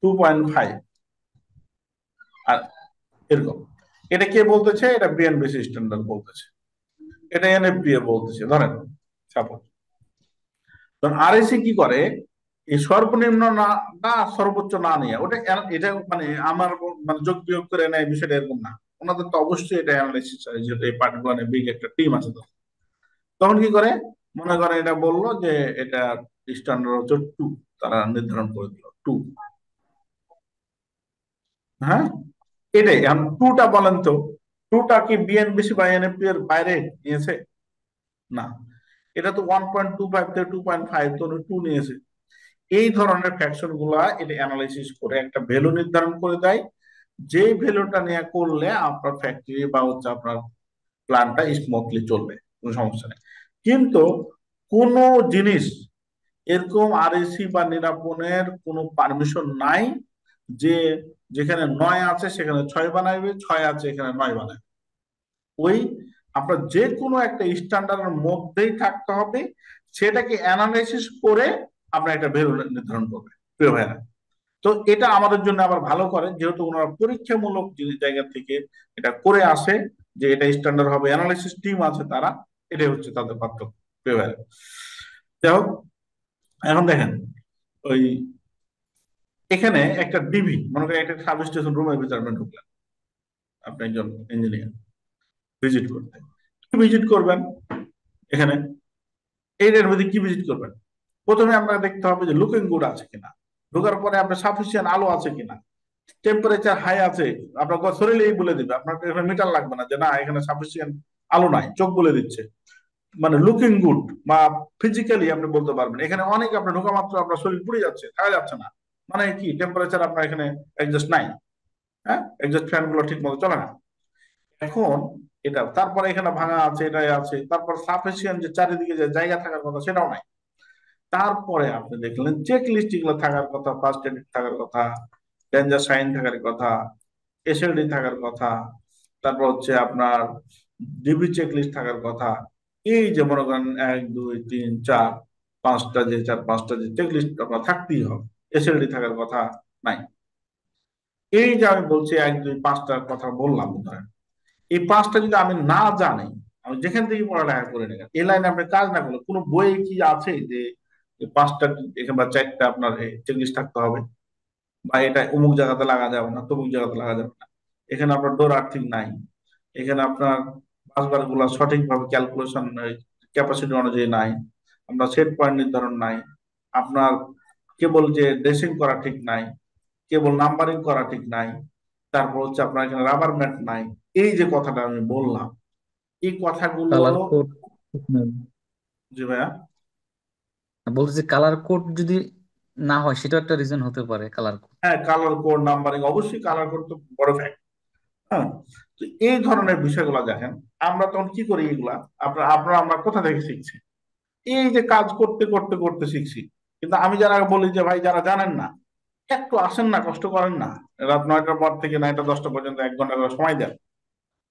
2.5, আর এরকম। এটা কে বলতেছে? এটা বিএনবিসি স্ট্যান্ডার্ড বলতেছে, এটা এনএফপিএ বলতেছে। ধরেন সাপোজ। তখন আরএসি কি করে, এই সর্বনিম্ন না না সর্বোচ্চ না নিয়ে ওটা এটা মানে আমার মানে যোগ বিয়োগ করে নেয়, বিষয়টা এরকম না। ওনাদের তো অবশ্যই এটা অ্যানালাইসিস হয়, যেহেতু এই পার্টিকুলার বিগ একটা টিম আছে। তো তখন কি করে, মনে করেন এটা বললো যে এটা স্ট্যান্ডার্ড হচ্ছে 2, তারা নির্ধারণ করে দিল 2। হ্যাঁ, এটাই। এখন 2টা বলেন তো, 2টা কি বিএনবিসি বা এনএফপি এর বাইরে নিয়েছে? না, এটা তো 1.25 থেকে 2.5, তো 2 নিয়েছে। এই ধরনের ফ্যাকশন গুলা এটা অ্যানালাইসিস করে একটা ভ্যালু নির্ধারণ করে দেয়, যে ভ্যালুটা নিয়ে করলে আপনার ফ্যাক্টরি বা হচ্ছে আপনার প্ল্যানটা স্মুথলি চলবে, কোনো সমস্যা নেই। কিন্তু কোন জিনিস এরকম আরএসি বা নিরাপনের কোনো পারমিশন নাই যে যেখানে 9 আছে সেখানে 6 বানাইবে, 6 আছে এখানে 9 বানাইবে। ওই আপনার যে কোনো একটা স্ট্যান্ডার্ডের মধ্যেই থাকতে হবে, সেটাকে অ্যানালাইসিস করে আপনার একটা ভ্যালু নির্ধারণ করবে, প্রিয় ভাইরা। তো এটা আমাদের জন্য আবার ভালো করে, যেহেতু ওনারা পরীক্ষামূলক জায়গা থেকে এটা করে আসে যে এটা স্ট্যান্ডার্ড হবে, অ্যানালাইসিস টিম আছে তারা, এটাই হচ্ছে তাদের পার্থক্য, প্রিয় ভাইরা। যাই হোক, এখন দেখেন ওই এখানে একটা ডিবি, মনে করেন একটা সাব স্টেশন রুমের ভিতরে আপনি ঢুকলেন, আপনি একজন ইঞ্জিনিয়ার ভিজিট করতে। কি ভিজিট করবেন এখানে, এইটার মধ্যে কি ভিজিট করবেন? প্রথমে আপনাকে দেখতে হবে যে লুকিং গুড আছে কিনা, ঢোকার পরে আপনার সাফিসিয়েন্ট আলো আছে কিনা, টেম্পারেচার হাই আছে, আপনার শরীরেই বলে দিবে, আপনার এখানে মিটার লাগবে না যে না এখানে সাফিসিয়েন্ট আলো নাই, চোখ বলে দিচ্ছে। মানে লুকিং গুড বা ফিজিক্যালি আপনি বলতে পারবেন। এখানে অনেক আপনার ঢোকা মাত্র আপনার শরীর পুড়ে যাচ্ছে, থাকা যাচ্ছে না, মানে কি টেম্পারেচার আপনার এখানে অ্যাডজাস্ট নাই, হ্যাঁ, অ্যাডজাস্ট ফ্যান গুলো ঠিক মতো চলে না। এখন এটা তারপরে এখানে ভাঙা আছে, এটাই আছে, তারপর সাফিসিয়েন্ট যে চারিদিকে যে জায়গা থাকার কথা সেটাও নাই। তারপরে আপনি দেখলেন চেক লিস্ট গুলো থাকার কথা, ফার্স্ট এড থাকার কথা, ডেঞ্জার সাইন থাকার কথা, এসএলডি থাকার কথা, তারপর হচ্ছে আপনার ডিবি চেক লিস্ট থাকার কথা। এই যে মনে করেন 1 2 3 4 5টা যে 4-5টা যে চেক লিস্ট আপনার থাকতেই হবে, এসএলডি থাকার কথা নাই। এই যে আমি বলছি 1 2 5টার কথা বললাম, ধরেন এই 5টা যদি আমি না জানি, আমি যেখান থেকে পড়ালেখা করে নেই, এই লাইনে আপনি কাজ না করলে কোনো বইয়ে কি আছে যে এই 5টা এখানে বা 4টা আপনার চেক লিস্ট থাকতে হবে, বা এটা অমুক জায়গাতে লাগা যাবে না, তমুক জায়গাতে লাগা যাবে না, এখানে আপনার ডোর আর্থিং নাই, এখানে আপনার বাসবার গুলা সঠিকভাবে ক্যালকুলেশন ক্যাপাসিটি অনুযায়ী নাই, আপনার সেট পয়েন্ট নির্ধারণ নাই, আপনার কেবল যে ড্রেসিং করা ঠিক নাই, কেবল নাম্বারিং করা ঠিক নাই, তারপর হচ্ছে আপনার এখানে রাবার ম্যাট নাই। এই যে কথাটা আমি বললাম, এই কথাগুলো, কালার কোড। জি ভাইয়া, বলতেছি কালার কোড যদি না হয় সেটাও একটা রিজন হতে পারে, কালার কোড। হ্যাঁ কালার কোড নাম্বারিং, অবশ্যই কালার কোড তো বড় ফ্যাক্ট। হ্যাঁ, তো এই ধরনের বিষয়গুলো দেখেন, আমরা তখন কি করি এগুলা, আপনারা আমরা কোথা থেকে শিখছি? এই যে কাজ করতে করতে করতে শিখছি। কিন্তু আমি যারা বলি যে ভাই যারা জানেন না, একটু আসেন না, কষ্ট করেন না, রাত 9টার পর থেকে 9টা 10টা পর্যন্ত 1 ঘন্টা করে সময় দেন।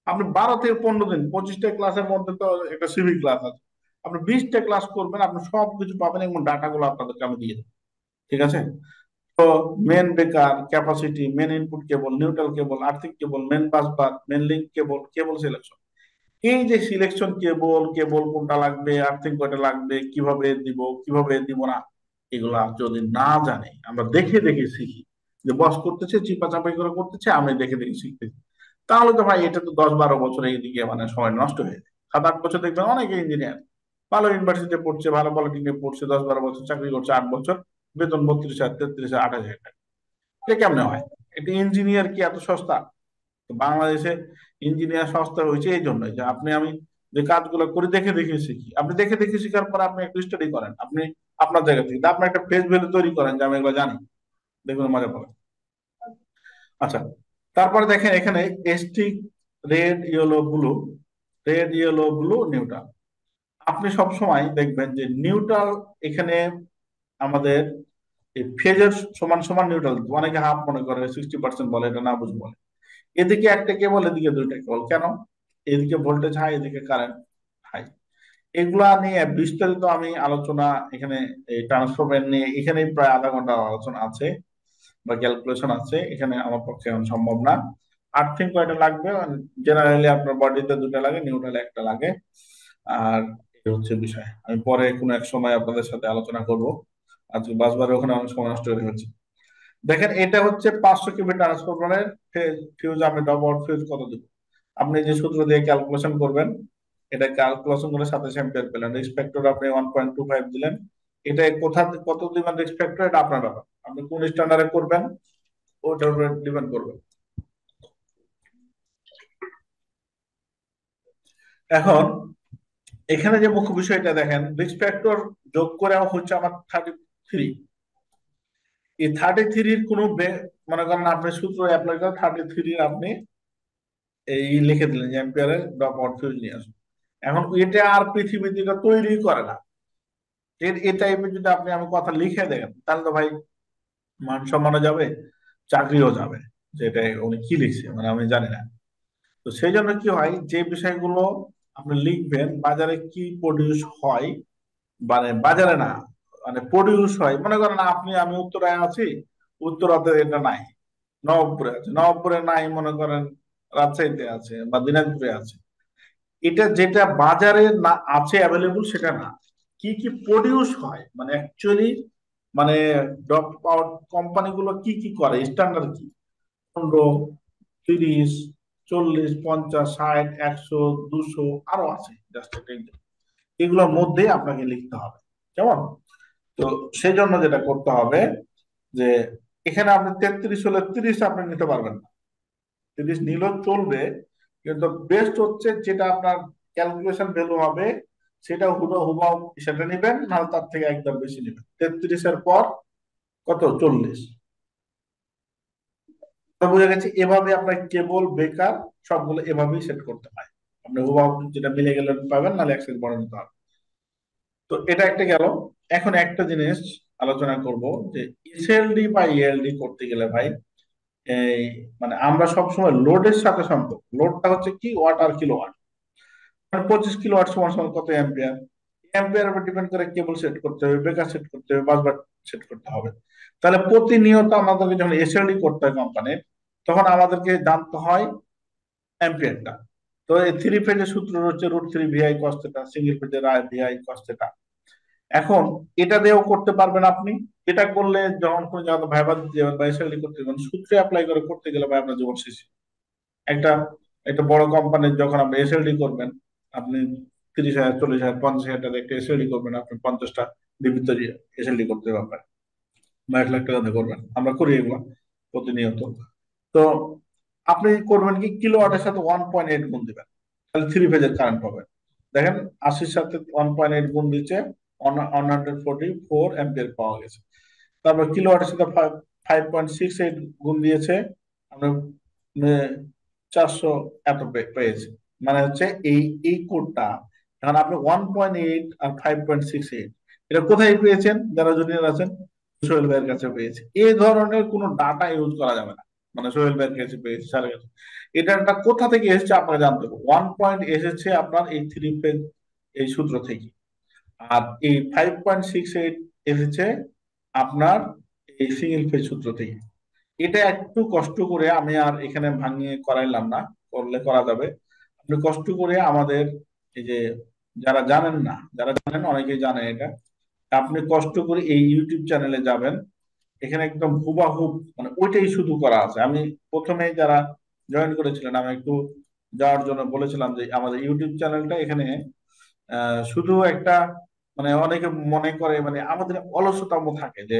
আপনি 12 থেকে 15 দিন, 25টা ক্লাসের মধ্যে তো একটা সিভিল ক্লাস আছে, আপনি 20টা ক্লাস করবেন, আপনি সবকিছু পাবেন এবং ডাটা গুলো আপনাদেরকে আমি দিয়ে দেবো, ঠিক আছে? তো main breaker, capacity, main input cable, neutral cable, earthing cable, main busbar, main link cable, cable selection, এই যে সিলেকশন কেবল, কেবল কোনটা লাগবে, আর্থিং কয়টা লাগবে, কিভাবে দিব কিভাবে দিব না, এগুলা যদি না জানে, আমরা দেখে দেখে শিখি, যে বস করতেছে চিপা চাপাই করে করতেছে, আমি দেখে দেখে শিখতেছি, তাহলে তো ভাই এটা তো 10-12 বছর এইদিকে মানে সময় নষ্ট হয়ে যায়। 7-8 বছর দেখবেন অনেকে ইঞ্জিনিয়ার ভালো ইউনিভার্সিটিতে পড়ছে, ভালো পলিটেকনিকে পড়ছে, 10-12 বছর চাকরি করছে, 8 বছর বেতন 32,000 33,000 28,000 টাকা। এটা কেমনে হয়? এটা ইঞ্জিনিয়ার কি এত সস্তা? তো বাংলাদেশে ইঞ্জিনিয়ার সস্তা হয়েছে এই জন্যই যে আপনি আমি যে কাজগুলো করি দেখে দেখে শিখি। আপনি দেখে দেখে শিখার পর আপনি একটু স্টাডি করেন, আপনি আপনার জায়গা থেকে আপনি একটা ফেস ভ্যালু তৈরি করেন যে আমি এগুলো জানি, দেখবেন মজা পাবেন। আচ্ছা, তারপরে দেখেন এখানে stick, red yellow blue, red yellow blue neutral. আপনি সব সময় দেখবেন যে নিউট্রাল এখানে আমাদের এই ফেজের সমান সমান নিউট্রাল, অনেকে হাফ মনে করে 60% বলে, এটা না বুঝে বলে। এদিকে একটা কেবল, এদিকে দুইটা কেবল, কেন? এদিকে ভোল্টেজ হাই, এদিকে কারেন্ট হাই। এগুলা নিয়ে বিস্তারিত আমি আলোচনা এখানে, এই ট্রান্সফরমার নিয়ে এখানে প্রায় আধা ঘন্টা আলোচনা আছে বা ক্যালকুলেশন আছে, এখানে আমার পক্ষে এখন সম্ভব না। আর্থিং কয়টা লাগবে, জেনারেলি আপনার বডিতে 2টা লাগে, নিউট্রালে 1টা লাগে। আর এই হচ্ছে বিষয়। আমি পরে কোনো এক সময় আপনাদের সাথে আলোচনা করব। আজকে বাসবার ওখানে অনেক সময় নষ্ট করে ফেলছি। দেখেন এটা হচ্ছে 500 কেবি ট্রান্সফরমারের ফিউজ। আমি ডব আউট ফিউজ কত দিব? আপনি যে সূত্র দিয়ে ক্যালকুলেশন করবেন, এটা ক্যালকুলেশন করে 27 অ্যাম্পিয়ার পেলেন। রিস্পেক্টর আপনি 1.25 দিলেন। এটা কত দিবেন রিস্পেক্টর, এটা আপনার ব্যাপার। আপনি কোন স্ট্যান্ডার্ডে করবেন ওটার উপরে ডিপেন্ড করবে। এখন এখানে যে মুখ্য বিষয়টা দেখেন, রিস্পেক্টর যোগ করে হচ্ছে আমার 33। এই 33-র কোনো মনে করেন আপনি সূত্র অ্যাপ্লাই করে 33 আপনি এই লিখে দিলেন যে অ্যাম্পিয়ারের ড্রপ আউট ফিউজ নিয়ে আসুন। এখন এটা আর পৃথিবী থেকে তৈরি করে না। এই টাইপের যদি আমি কথা লিখে দেখেন, তাহলে তো ভাই মান সম্মানও যাবে, চাকরিও যাবে। যেটা উনি কি লিখছে মানে আমি জানি না। তো সেই জন্য কি হয়, যে বিষয়গুলো আপনি লিখবেন বাজারে কি প্রডিউস হয়, মানে বাজারে না, মানে প্রডিউস হয়। মনে করেন আমি উত্তরায় আছি, উত্তরাতে এটা নাই, নবপুরে আছে, নবপুরে নাই, মনে করেন রাজশাহীতে আছে বা দিনাজপুরে আছে। এটা যেটা বাজারে না আছে অ্যাভেলেবল সেটা না, কি কি প্রডিউস হয়, মানে অ্যাকচুয়ালি মানে ড্রপ আউট কোম্পানিগুলো কি কি করে, স্ট্যান্ডার্ড কি, 15, 30, 40, 50, 60, 100, 200 আরো আছে। জাস্ট এগুলোর মধ্যে আপনাকে লিখতে হবে, কেমন? তো সেই জন্য যেটা করতে হবে যে এখানে আপনি 33 হলে 30 আপনি নিতে পারবেন না। 30 নিলেও চলবে, কিন্তু বেস্ট হচ্ছে যেটা আপনার ক্যালকুলেশন ভ্যালু হবে সেটা হুবাহু সেটা নেবেন, নাহলে তার থেকে একদম বেশি নেবেন। 33-এর পর কত, 40। তো বুঝে গেছে। এভাবে আপনার কেবল বেকার সবগুলো এভাবেই সেট করতে হয়। আপনি হুবাহু যেটা মিলে গেলে পাবেন, নাহলে একসাথে বড় নিতে হবে। তো এটা একটা গেল। এখন একটা জিনিস আলোচনা করব যে এসএলডি বা ইএলডি করতে গেলে ভাই, এই মানে আমরা সবসময় লোডের সাথে সম্পর্ক। লোডটা হচ্ছে কি, ওয়াট আর কিলোওয়াট। 25 কিলোওয়াট সমান সমান কত অ্যাম্পিয়ার, অ্যাম্পিয়ার উপর ডিপেন্ড করে কেবল সেট করতে হবে, বেকার সেট করতে হবে, বাসবার সেট করতে হবে। তাহলে প্রতিনিয়ত আমাদেরকে যখন এসএলডি করতে হয় কোম্পানির, তখন আমাদেরকে জানতে হয় অ্যাম্পিয়ারটা। তো এই 3 ফেজের সূত্র হচ্ছে √3 VI cos θ, সিঙ্গেল ফেজের VI cos θ। এখন এটা দিয়েও করতে পারবেন আপনি। এটা করলে যখন কোনো জায়গায় ভাইবা দিতে যাবেন বা এসএলডি করতে যাবেন, সূত্রে অ্যাপ্লাই করে করতে গেলে ভাই আপনার জীবন শেষ। একটা একটা বড় কোম্পানির যখন আপনি এসএলডি করবেন, আপনি 30,000, 40,000, 50,000 টাকা একটা এসএলডি করবেন, আপনি 50টা ডিবি তৈরি এসএলডি করতে পারবেন বা 1 লাখ টাকা দিয়ে করবেন। আমরা করি এগুলো প্রতিনিয়ত। তো আপনি করবেন কি, কিলোওয়াটের সাথে 1.8 গুণ দিবেন, তাহলে 3 ফেজের কারেন্ট পাবেন। দেখেন 80-র সাথে 1.8 গুণ দিচ্ছে, 144 অ্যাম্পিয়ার পাওয়া গেছে। তারপর কিলোওয়াটের সাথে 5.68 গুণ দিয়েছে, আমরা 400 এত পেয়েছে। মানে হচ্ছে এই কোডটা। এখন আপনি 1.8 আর 5.68 এটা কোথায় পেয়েছেন? যারা জুনিয়র আছেন, সোহেল ভাইয়ের কাছে পেয়েছে। এই ধরনের কোনো ডাটা ইউজ করা যাবে না। মানে সোহেল ভাইয়ের কাছে পেয়েছে, স্যারের কাছে। এটা কোথা থেকে এসেছে আপনাকে জানতে হবে। 1 পয়েন্ট এসেছে আপনার এই 3 ফেজ এই সূত্র থেকে, আর এই 5.68 এসেছে আপনার এই সিঙ্গেল ফেজ সূত্র থেকে। এটা একটু কষ্ট করে আমি আর এখানে ভাঙিয়ে করাইলাম না, করলে করা যাবে। আপনি কষ্ট করে আমাদের এই যে যারা জানেন না, যারা জানেন অনেকেই জানে এটা, আপনি কষ্ট করে এই ইউটিউব চ্যানেলে যাবেন। এখানে একদম হুবাহুব মানে ওইটাই শুধু করা আছে। আমি প্রথমে যারা জয়েন করেছিলেন, আমি একটু যাওয়ার জন্য বলেছিলাম যে আমাদের ইউটিউব চ্যানেলটা এখানে শুধু একটা মানে অনেকে মনে করে মানে আমাদের অলসতাম থাকে যে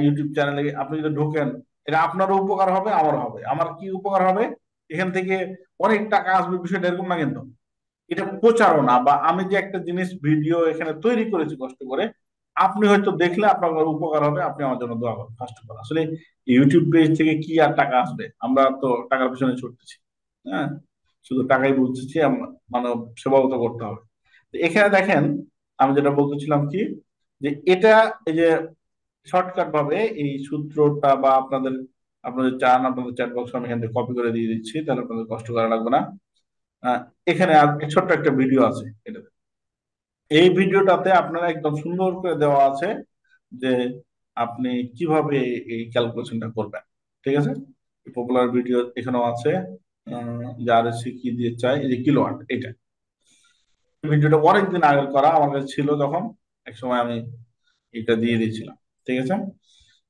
ইউটিউব চ্যানেলে আপনি যদি ঢোকেন, এটা আপনারও উপকার হবে, আমারও হবে। আমার কি উপকার হবে, এখান থেকে অনেক টাকা আসবে, বিষয়টা এরকম না। কিন্তু এটা প্রচারণা, বা আমি যে একটা জিনিস ভিডিও এখানে তৈরি করেছি কষ্ট করে, আপনি হয়তো দেখলে আপনার উপকার হবে, আপনি আমার জন্য দোয়া করবেন ফার্স্ট অফ অল। আসলে ইউটিউব পেজ থেকে কি আর টাকা আসবে, আমরা তো টাকার পিছনে ছুটতেছি। হ্যাঁ, শুধু টাকাই বুঝতেছি, মানব সেবাও তো করতে হবে। তো এখানে দেখেন, আমি যেটা বলতেছিলাম কি, যে এটা এই যে শর্টকাট ভাবে এই সূত্রটা, বা আপনাদের চান আপনাদের চ্যাট বক্স আমি এখান থেকে কপি করে দিয়ে দিচ্ছি, তাহলে আপনাদের কষ্ট করা লাগবে না। আহ, এখানে আর ছোট্ট একটা ভিডিও আছে এটাতে। এই ভিডিওটাতে আপনারা একদম সুন্দর করে দেওয়া আছে যে আপনি কিভাবে এই ক্যালকুলেশনটা করবেন। ঠিক আছে, পপুলার ভিডিও এখানেও আছে। যার কি দিয়ে চাই, এই যে কিলোওয়াট, এটা ভিডিওটা অনেকদিন আগের করা, আমার কাছে ছিল তখন, এক সময় আমি এটা দিয়ে দিয়েছিলাম। ঠিক আছে,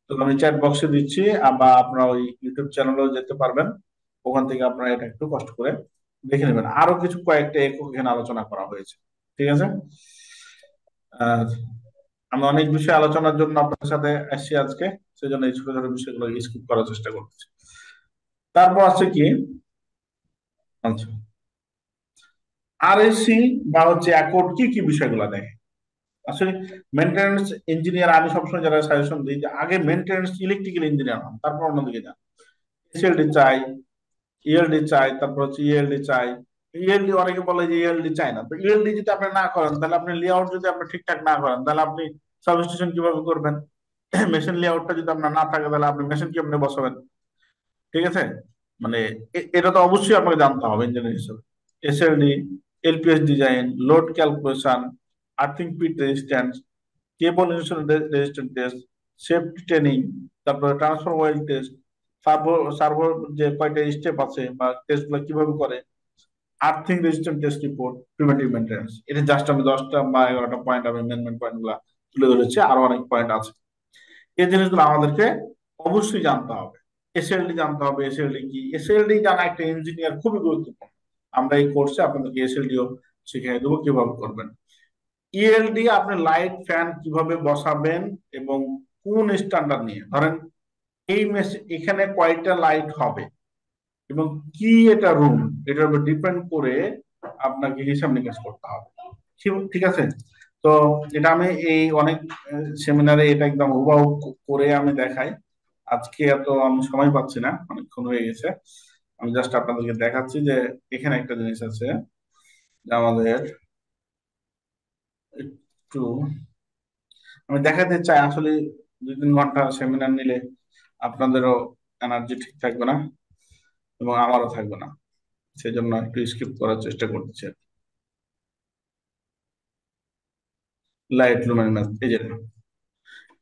তো আমি চ্যাট বক্সে দিচ্ছি, বা আপনারা ওই ইউটিউব চ্যানেলেও যেতে পারবেন, ওখান থেকে আপনারা এটা একটু কষ্ট করে দেখে নেবেন। আরো কিছু কয়েকটা একক এখানে আলোচনা করা হয়েছে। ঠিক আছে, আর আমি অনেক বিষয় আলোচনার জন্য আপনার সাথে আসছি আজকে, সেজন্য এই ছোট ছোট বিষয়গুলো স্কিপ করার চেষ্টা করতেছি। তারপর আছে কি, আচ্ছা, আরএসসি বা হচ্ছে অ্যাকর্ড কি কি বিষয়গুলো দেখে। আসলে মেনটেন্যান্স ইঞ্জিনিয়ার আমি সবসময় যারা সাজেশন দিই যে আগে মেনটেন্যান্স ইলেকট্রিক্যাল ইঞ্জিনিয়ার হন, তারপর অন্যদিকে যান। এসএলডি চাই, ইএলডি চাই, তারপর হচ্ছে ইএলডি চাই। ইএলডি অনেকে বলে যে ইএলডি চাই না, তো ইএলডি যদি আপনি না করেন, তাহলে আপনি লেআউট যদি আপনি ঠিকঠাক না করেন, তাহলে আপনি সাবস্টেশন কিভাবে করবেন? মেশিন লেআউটটা যদি আপনার না থাকে, তাহলে আপনি মেশিন কেমনে বসাবেন? ঠিক আছে, মানে এটা তো অবশ্যই আপনাকে জানতে হবে ইঞ্জিনিয়ার হিসেবে। SLD, LPS design, load calculation, earthing pit resistance, cable insulation resistance test, safety training, তারপরে transformer oil test, servo servo যে কয়টা স্টেপ আছে বা টেস্ট গুলো কিভাবে করে, earthing resistance test report, preventive maintenance. এটা জাস্ট আমি 10টা বা 11টা পয়েন্ট আমি মেন পয়েন্ট গুলা তুলে ধরেছি, আরো অনেক পয়েন্ট আছে। এই জিনিসগুলো আমাদেরকে অবশ্যই জানতে হবে। এসএলডি জানতে হবে, এসএলডি কি, এসএলডি জানা একটা ইঞ্জিনিয়ার খুবই গুরুত্বপূর্ণ। আমরা এই কোর্সে আপনাদেরকে এসএলডিও শিখিয়ে দেবো কিভাবে করবেন। ইএলডি আপনি লাইট ফ্যান কিভাবে বসাবেন এবং কোন স্ট্যান্ডার্ড নিয়ে, ধরেন এই এখানে কয়টা লাইট হবে এবং কি এটা রুম, এটার উপর ডিপেন্ড করে আপনাকে হিসাব নিকাশ করতে হবে। ঠিক আছে, তো এটা আমি এই অনেক সেমিনারে এটা একদম হুবাহু করে আমি দেখাই। আজকে এত আমি সময় পাচ্ছি না, অনেকক্ষণ হয়ে গেছে। আমি জাস্ট আপনাদেরকে দেখাচ্ছি যে এখানে একটা জিনিস আছে যে আমাদের একটু আমি দেখাতে চাই। আসলে 2-3 ঘন্টা সেমিনার নিলে আপনাদেরও এনার্জি ঠিক থাকবে না এবং আমারও থাকবে না, সেই জন্য একটু স্কিপ করার চেষ্টা করতেছি। লাইট রুমের মেথড, এই যে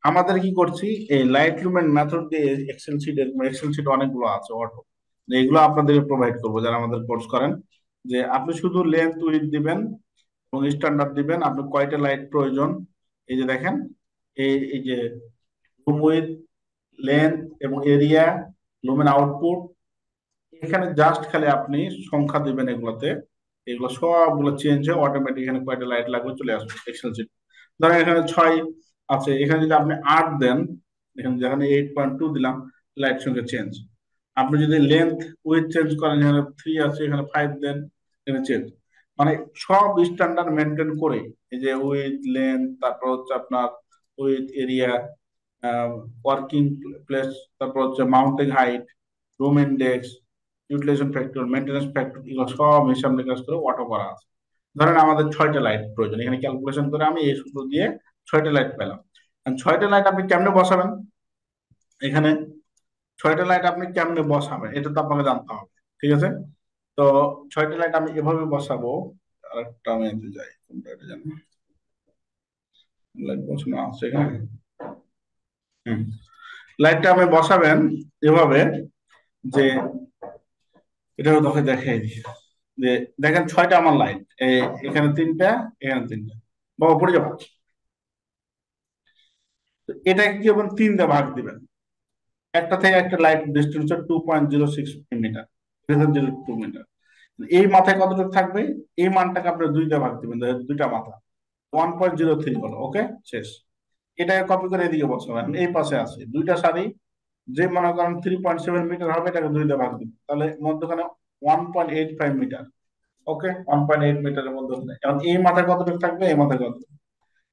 আমাদের কি করছি, এই লাইট রুমের মেথড দিয়ে এক্সেল শিট, এক্সেল শিট অনেকগুলো আছে অটো, এগুলো আপনাদেরকে প্রোভাইড করবো যারা আমাদের কোর্স করেন। যে আপনি শুধু লেন্থ উইথ দিবেন এবং স্ট্যান্ডার্ড দিবেন, আপনি কয়টা লাইট প্রয়োজন। এই যে দেখেন, এই যে রুম উইথ, লেন্থ এবং এরিয়া, লুমেন আউটপুট, এখানে জাস্ট খালি আপনি সংখ্যা দিবেন এগুলোতে, এগুলো সবগুলো চেঞ্জ হয়ে অটোমেটিক এখানে কয়টা লাইট লাগবে চলে আসবে এক্সেল শিট। ধরেন এখানে 6 আছে, এখানে যদি আপনি 8 দেন, এখানে যেখানে 8.2 দিলাম, লাইট সংখ্যা চেঞ্জ। আপনি যদি লেন্থ উইথ চেঞ্জ করেন, এখানে 3 আছে, এখানে 5 দেন, এখানে চেঞ্জ। মানে সব স্ট্যান্ডার্ড মেনটেন করে, এই যে উইথ, লেন্থ, তারপর হচ্ছে আপনার উইথ, এরিয়া, ওয়ার্কিং প্লেস, তারপর হচ্ছে mounting height, room index, utilisation factor, maintenance factor, এগুলো সব হিসাব নিকাশ করে অটো করা আছে। ধরেন আমাদের 6টা লাইট প্রয়োজন, এখানে ক্যালকুলেশন করে আমি এই সূত্র দিয়ে 6টা লাইট পেলাম। 6টা লাইট আপনি কেমনে বসাবেন, এখানে 6টা লাইট আপনি কেমনে বসাবেন এটা তো আপনাকে জানতে হবে। ঠিক আছে, তো 6টা লাইট আমি এভাবে বসাবো। আরেকটা আমি এতে যাই, কোনটা এটা জানি, লাইট বসানো আছে এখানে। লাইটটা আপনি বসাবেন এভাবে যে, এটা তোকে দেখাই দিই যে দেখেন 6টা আমার লাইট, এখানে 3টা, এখানে 3টা, বাবা পড়ে যাবো। এটাকে কি আপনি 3 দিয়ে ভাগ দিবেন, একটা থেকে একটা লাইট ডিস্টেন্স 2.06 মিটার, 2 মিটার। এই মাথায় কতটুকু থাকবে, এই মানটাকে আপনি 2 দিয়ে ভাগ দিবেন, দুইটা মাথা 1.03 হলো, ওকে শেষ। এটাকে কপি করে এদিকে বসাবেন, এই পাশে আছে 2টা সারি, যে মনে করেন 3.7 মিটার হবে, এটাকে 2 দিয়ে ভাগ দিবেন, তাহলে মধ্যখানে 1.85 মিটার, ওকে 1.8 মিটারের মধ্যে। এখন এই মাথায় কতটুকু থাকবে, এই মাথায় কতটুকু,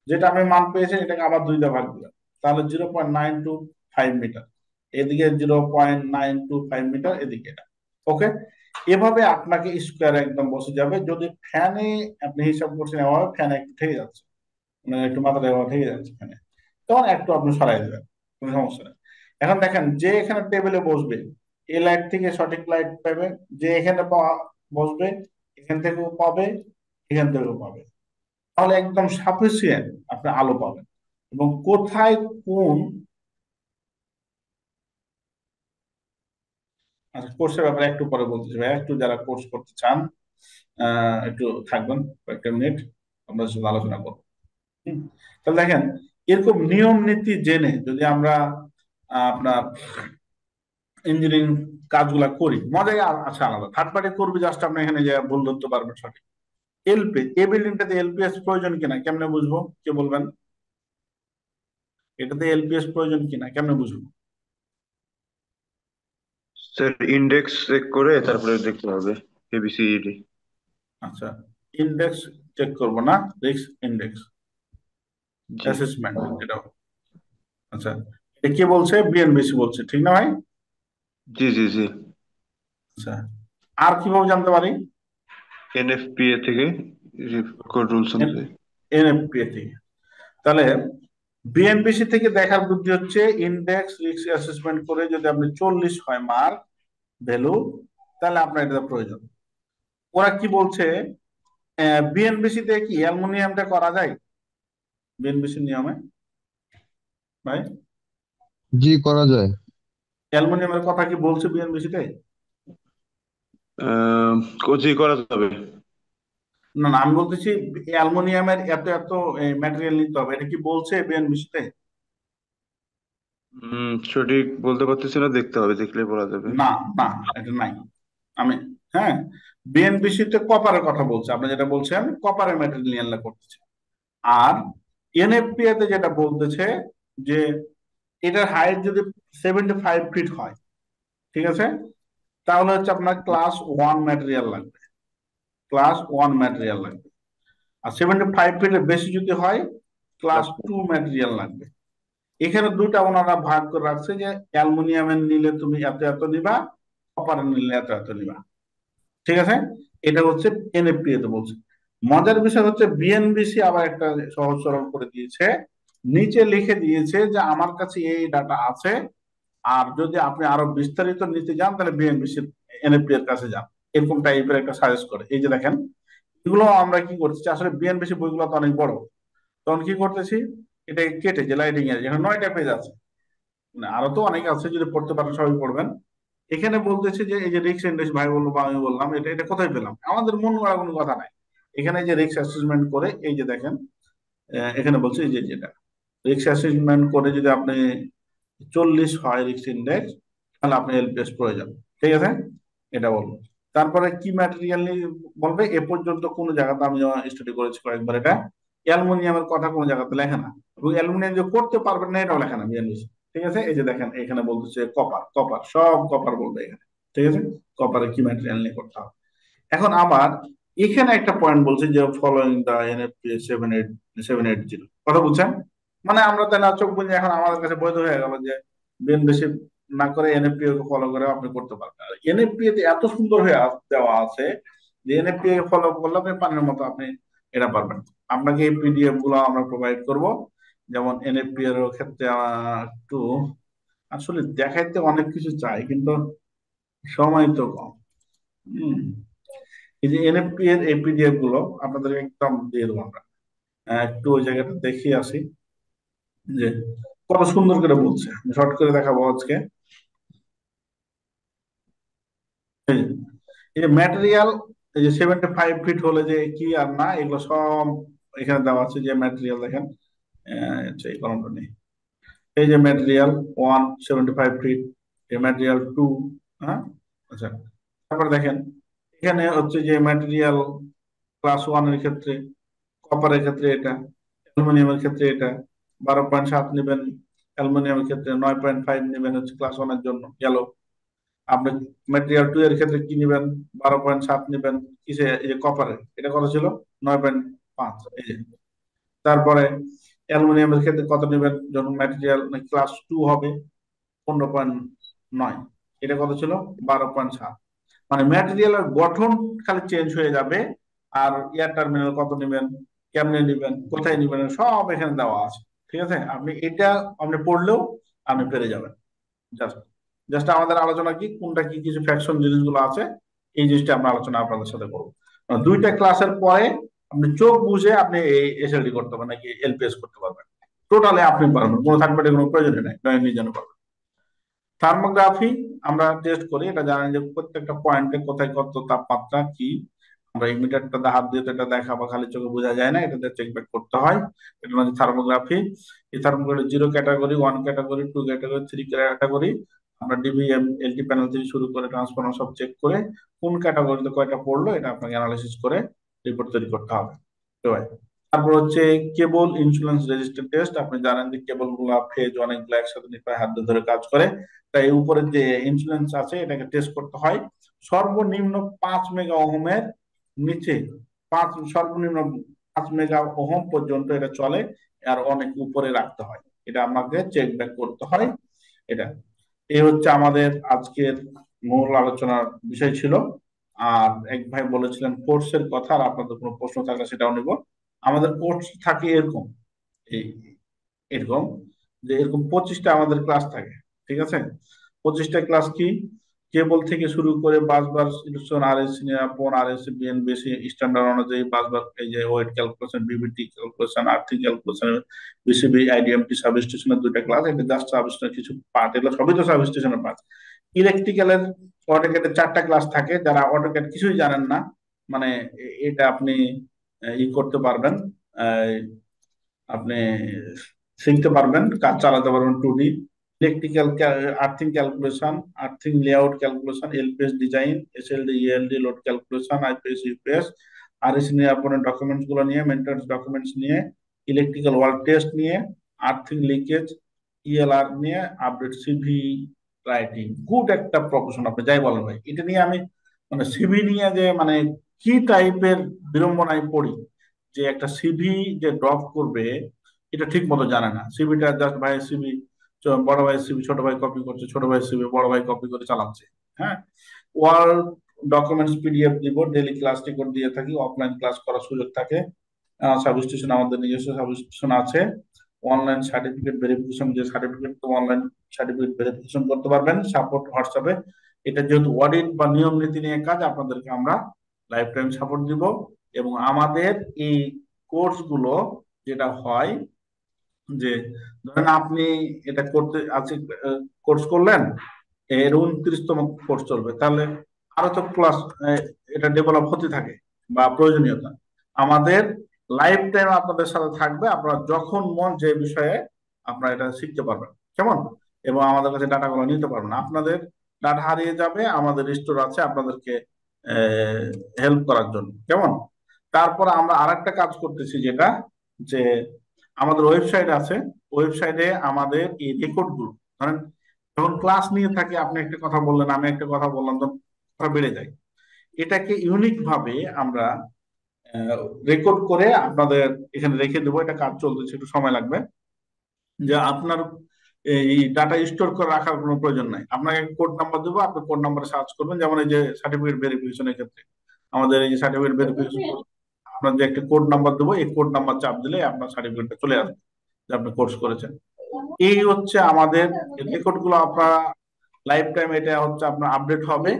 যেটা আপনি মান পেয়েছেন এটাকে আবার 2 দিয়ে ভাগ দিবেন, তাহলে 0.925 মিটার, এদিকে 0.925 মিটার, এদিকে এটা, ওকে। এভাবে আপনাকে স্কোয়ার একদম বসে যাবে। যদি ফ্যানে আপনি হিসাব করছেন এভাবে, ফ্যান একটু ঠেকে যাচ্ছে, মানে একটু মাথাটা এভাবে ঠেকে যাচ্ছে ফ্যানে, তখন একটু আপনি সরাই দেবেন, কোনো সমস্যা নেই। এখন দেখেন, যে এখানে টেবিলে বসবে এই লাইট থেকে সঠিক লাইট পাবে, যে এখানে বসবে এখান থেকেও পাবে, এখান থেকেও পাবে, তাহলে একদম সাফিসিয়েন্ট আপনি আলো পাবেন। এবং কোথায় কোন, আচ্ছা কোর্সের ব্যাপারে একটু পরে বলতেছি ভাই, একটু যারা কোর্স করতে চান একটু থাকবেন কয়েকটা মিনিট, আমরা শুধু আলোচনা করবো। হুম। তাহলে দেখেন, এরকম নিয়ম নীতি জেনে যদি আমরা আপনার ইঞ্জিনিয়ারিং কাজগুলা করি, মজাই আছে আলাদা। থার্ড পার্টি করবে জাস্ট আপনি এখানে যে ভুল ধরতে পারবেন সঠিক। এলপি, এই বিল্ডিংটাতে এলপিএস প্রয়োজন কিনা কেমনে বুঝবো, কে বলবেন? এটাতে এলপিএস প্রয়োজন কিনা কেমনে বুঝবো? স্যার ইন্ডেক্স চেক করে তারপরে দেখতে হবে এবিসিডি। আচ্ছা, ইন্ডেক্স চেক করবো না, রিস্ক ইন্ডেক্স জি অ্যাসেসমেন্ট যেটা। আচ্ছা, এটা কে বলছে? বিএনবিসি বলছে, ঠিক না ভাই? জি জি জি। আচ্ছা, আর কিভাবে জানতে পারি? এনএফপিএ থেকে কোড রুলস অনুযায়ী। এনএফপিএ থেকে। তাহলে বিএনবিসি থেকে দেখার বুদ্ধি হচ্ছে ইন্ডেক্স রিস্ক অ্যাসেসমেন্ট করে যদি আপনি 40 হয় মার্ক ভ্যালু, তাহলে আপনার এটা প্রয়োজন। ওরা কি বলছে, বিএনবিসি তে কি অ্যালুমিনিয়ামটা করা যায় বিএনবিসি নিয়মে ভাই? জি করা যায়। অ্যালুমিনিয়ামের কথা কি বলছে বিএনবিসি তে? জি করা যাবে। না না, আমি বলতেছি অ্যালুমিনিয়ামের এত এত ম্যাটেরিয়াল নিতে হবে, এটা কি বলছে বিএনবিসি তে? সঠিক বলতে পারতেছি না, দেখতে হবে, দেখলে বলা যাবে। না না, এটা নাই। আমি, হ্যাঁ, বিএনবিসি তে কপারের কথা বলছে, আপনি যেটা বলছেন কপারের ম্যাটেরিয়াল করতেছে। আর এনএফপিএ তে যেটা বলতেছে যে এটার হাইট যদি 75 ফিট হয়, ঠিক আছে, তাহলে হচ্ছে আপনার ক্লাস 1 ম্যাটেরিয়াল লাগবে, ক্লাস 1 ম্যাটেরিয়াল লাগবে। আর 75 ফিটের বেশি যদি হয়, ক্লাস 2 ম্যাটেরিয়াল লাগবে। এখানে দুটা ওনারা ভাগ করে রাখছে যে অ্যালুমিনিয়ামের নিলে তুমি এত এত নিবা, কপারের নিলে এত এত নিবা, ঠিক আছে। এটা হচ্ছে এনএফপিএ তে বলছে। মজার বিষয় হচ্ছে বিএনবিসি আবার একটা সহজ সরল করে দিয়েছে, নিচে লিখে দিয়েছে যে আমার কাছে এই ডাটা আছে, আর যদি আপনি আরো বিস্তারিত নিতে যান তাহলে বিএনবিসি এনএফপি এর কাছে যান, এরকম টাইপের একটা সাজেস্ট করে। এই যে দেখেন, এগুলো আমরা কি করতেছি, আসলে বিএনবিসি বইগুলো তো অনেক বড়, তখন কি করতেছি, এটা কেটে যে লাইটিং এর যেখানে 9টা পেজ আছে, মানে আরো তো অনেক আছে, যদি পড়তে পারেন সবাই পড়বেন। এখানে বলতেছে যে এই যে রিস্ক ইন্ডেক্স ভাই বললো বা আমি বললাম, এটা এটা কোথায় পেলাম, আমাদের মন করা কোনো কথা নাই। এখানে যে রিস্ক অ্যাসেসমেন্ট করে, এই যে দেখেন, এখানে বলছে এই যে যেটা রিস্ক অ্যাসেসমেন্ট করে যদি আপনি 40 হয় রিস্ক ইন্ডেক্স, তাহলে আপনি এলপিএস প্রয়োজন, ঠিক আছে, এটা বলবো। তারপরে কি ম্যাটেরিয়াল নিয়ে বলবে, এ পর্যন্ত কোনো জায়গাতে আমি স্টাডি করেছি কয়েকবার, এটা অ্যালুমিনিয়ামের কথা কোনো জায়গাতে লেখে না, এবং অ্যালুমিনিয়াম যে করতে পারবেন না এটাও লেখে না বিএনবিসি, ঠিক আছে। এই যে দেখেন এখানে বলতেছে কপার, কপার সব কপার বলবে এখানে, ঠিক আছে, কপারে কি ম্যাটেরিয়াল নিয়ে করতে হবে। এখন আবার এখানে একটা পয়েন্ট বলছে যে ফলোইং দা এনএফপি 7870 কথা বলছেন, মানে আমরা তাই না চোখ বুঝে এখন আমাদের কাছে বৈধ হয়ে গেল যে বিএনবিসি না করে এনএফপি কে ফলো করে আপনি করতে পারবেন। আর এনএফপি তে এত সুন্দর হয়ে দেওয়া আছে যে এনএফপি কে ফলো করলে আপনি পানির মতো আপনি এটা পারবেন। আপনাকে এই পিডিএফ গুলো আমরা প্রোভাইড করব, যেমন এনএফপি এর ক্ষেত্রে একটু আসলে দেখাইতে অনেক কিছু চাই, কিন্তু সময় তো কম। হম, এই যে এনএফপি এর এই পিডিএফ গুলো আপনাদের একদম দিয়ে দেবো আমরা। একটু ওই জায়গাটা দেখিয়ে আসি যে কত সুন্দর করে বলছে, শর্ট করে দেখাবো আজকে। এই যে, এই যে ম্যাটেরিয়াল, এই যে 75 ফিট হলে যে কি আর না, এগুলো সব এখানে দেওয়া আছে। যে ম্যাটেরিয়াল দেখেন, আচ্ছা এই কলমটা নেই, এই যে ম্যাটেরিয়াল 1 75 ফিট, এই ম্যাটেরিয়াল 2, হ্যাঁ, আচ্ছা। তারপরে দেখেন এখানে হচ্ছে যে ম্যাটেরিয়াল ক্লাস 1 এর ক্ষেত্রে, কপারের ক্ষেত্রে এটা, অ্যালুমিনিয়ামের ক্ষেত্রে এটা 12.7 নেবেন, অ্যালুমিনিয়ামের ক্ষেত্রে 9.5 নেবেন হচ্ছে ক্লাস 1 এর জন্য গেল। আপনি ম্যাটেরিয়াল 2 এর ক্ষেত্রে কি নেবেন, 12.7 নেবেন কিসে, এই যে কপারে, এটা কত ছিল 9.5, এই যে। তারপরে অ্যালুমিনিয়ামের ক্ষেত্রে কত নেবেন, যখন ম্যাটেরিয়াল ক্লাস 2 হবে 15.9, এটা কত ছিল 12.7। মানে ম্যাটেরিয়ালের গঠন খালি চেঞ্জ হয়ে যাবে, আর এয়ার টার্মিনাল কত নেবেন, কেমনে নেবেন, কোথায় নেবেন, সব এখানে দেওয়া আছে, ঠিক আছে। আপনি এটা আপনি পড়লেও আপনি পেরে যাবেন। জাস্ট জাস্ট আমাদের আলোচনা কি কোনটা কি কিছু ফ্যাকশন জিনিসগুলো আছে, এই জিনিসটা আমরা আলোচনা আপনাদের সাথে করবো। দুইটা ক্লাসের পরে আপনি চোখ বুঝে আপনি এই এসএলডি করতে পারবেন, নাকি এলপিএস করতে পারবেন, টোটালি আপনি পারবেন, কোনো থার্ড পার্টির কোনো প্রয়োজনই নাই, নিজের জন্য পারবেন। থার্মোগ্রাফি আমরা টেস্ট করি, এটা জানেন যে প্রত্যেকটা পয়েন্টে কোথায় কত তাপমাত্রা কি আমরা এই মিটারটা হাত দিয়ে তো এটা দেখা বা খালি চোখে বোঝা যায় না, এটাতে চেক ব্যাক করতে হয়। এটা হচ্ছে থার্মোগ্রাফি। এই thermography 0 category, 1 category, 2 category, 3 category, আমরা ডিভিএম এলটি প্যানেল থেকে শুরু করে ট্রান্সফরমার সব চেক করে কোন ক্যাটাগরিতে কয়টা পড়লো এটা আপনাকে অ্যানালাইসিস করে রিপোর্ট তৈরি করতে হবে। তো ভাই, তারপর হচ্ছে কেবল ইন্স্যুরেন্স রেজিস্টার টেস্ট। আপনি জানেন যে কেবল গুলা ফেজ অনেকগুলো একসাথে নিয়ে হাত ধরে কাজ করে, তাই এই উপরে যে ইন্স্যুরেন্স আছে এটাকে টেস্ট করতে হয়। সর্বনিম্ন 5 মেগা ওহমের নিচে, সর্বনিম্ন 5 মেগা ওহম পর্যন্ত এটা চলে, আর অনেক উপরে রাখতে হয়, এটা আমাকে চেক ব্যাক করতে হয়। এটা এই হচ্ছে আমাদের আজকের মূল আলোচনার বিষয় ছিল। আর এক ভাই বলেছিলেন কোর্সের কথা, আর আপনাদের কোনো প্রশ্ন থাকলে সেটাও নিব। আমাদের কোর্স থাকে এরকম, এই এরকম যে এরকম 25টা আমাদের ক্লাস থাকে, ঠিক আছে? 25টা ক্লাস কি, কেবল থেকে শুরু করে বাসবার ইনস্টলেশন, আরএসসি নিরাপন, আরএসসি বিএনবিসি স্ট্যান্ডার্ড অনুযায়ী বাসবার, এই যে weight calculation, BBT calculation, earthing calculation, BCB IDMT সাবস্টেশনের 2টা ক্লাস, এটা জাস্ট সাবস্টেশনের কিছু পার্ট, এগুলো সবই তো সাবস্টেশনের পার্ট। ইলেকট্রিক্যালের অটোক্যাডের 4টা ক্লাস থাকে, যারা অটোক্যাড কিছুই জানেন না, মানে এটা আপনি ই করতে পারবেন, আপনি শিখতে পারবেন, কাজ চালাতে পারবেন 2D। Electrical earthing calculation, earthing layout calculation, LPS design, SLD, ELD load calculation, IPS, UPS, RAC নিয়ে আপনার ডকুমেন্টস গুলো নিয়ে, মেনটেন্স ডকুমেন্টস নিয়ে, ইলেকট্রিক্যাল ওয়ার্ক টেস্ট নিয়ে, আর্থিং লিকেজ, ইএলআর নিয়ে, আপডেট সিভি রাইটিং। গুড একটা প্রফেশন, আপনি যাই বলেন ভাই। এটা নিয়ে আমি মানে সিভি নিয়ে যে মানে কি টাইপের বিড়ম্বনায় পড়ি, যে একটা সিভি যে ড্রপ করবে এটা ঠিক মতো জানে না। সিভিটা জাস্ট ভাইয়ের সিভি, বড় ভাইয়ের সিভি ছোট ভাই কপি করছে, ছোট ভাইয়ের সিভি বড় ভাই কপি করে চালাচ্ছে। হ্যাঁ, ওয়ার্ড ডকুমেন্টস পিডিএফ দিব, ডেইলি ক্লাস রেকর্ড দিয়ে থাকি, অফলাইন ক্লাস করার সুযোগ থাকে। সাবস্টেশন আমাদের নিজস্ব সাবস্টেশন আছে। অনলাইন সার্টিফিকেট ভেরিফিকেশন, যে সার্টিফিকেট তো অনলাইন সার্টিফিকেট ভেরিফিকেশন করতে পারবেন, সাপোর্ট হোয়াটসঅ্যাপে। এটা যেহেতু অডিট বা নিয়ম নীতি নিয়ে কাজ, আপনাদেরকে আমরা লাইফ টাইম সাপোর্ট দিব। এবং আমাদের এই কোর্স গুলো যেটা হয়, যে ধরেন আপনি এটা করতে আছে, কোর্স করলেন, এর 29তম কোর্স চলবে, তাহলে আরো তো ক্লাস এটা ডেভেলপ হতে থাকে বা প্রয়োজনীয়তা আমাদের লাইফ টাইম আপনাদের সাথে থাকবে। আপনারা যখন মন যে বিষয়ে আপনারা এটা শিখতে পারবেন, কেমন? এবং আমাদের কাছে ডাটাগুলো নিতে পারবেন। আপনাদের ডাটা হারিয়ে যাবে, আমাদের স্টোর আছে আপনাদেরকে হেল্প করার জন্য, কেমন? তারপর আমরা আরেকটা কাজ করতেছি, যেটা যে আমাদের ওয়েবসাইট আছে, ওয়েবসাইটে আমাদের এই রেকর্ড গুলো, ধরেন যখন ক্লাস নিয়ে থাকি, আপনি একটা কথা বললেন, আমি একটা কথা বললাম, তো কথা বেড়ে যায়। এটাকে ইউনিক ভাবে আমরা রেকর্ড করে আপনাদের এখানে রেখে দেবো। এটা কাজ চলতেছে, একটু সময় লাগবে। যে আপনার এই ডাটা স্টোর করে রাখার কোনো প্রয়োজন নাই, আপনাকে কোড নাম্বার দেবো, আপনি কোড নাম্বারে সার্চ করবেন। যেমন এই যে সার্টিফিকেট ভেরিফিকেশনের ক্ষেত্রে আমাদের এই যে সার্টিফিকেট ভেরিফিকেশন, আপনার যে একটা কোড নাম্বার দেবো, এই কোড নাম্বার চাপ দিলে আপনার সার্টিফিকেটটা চলে আসবে যে আপনি কোর্স করেছেন। এই হচ্ছে আমাদের রেকর্ড গুলো, আপনারা লাইফ টাইম এটা হচ্ছে আপনার আপডেট হবে।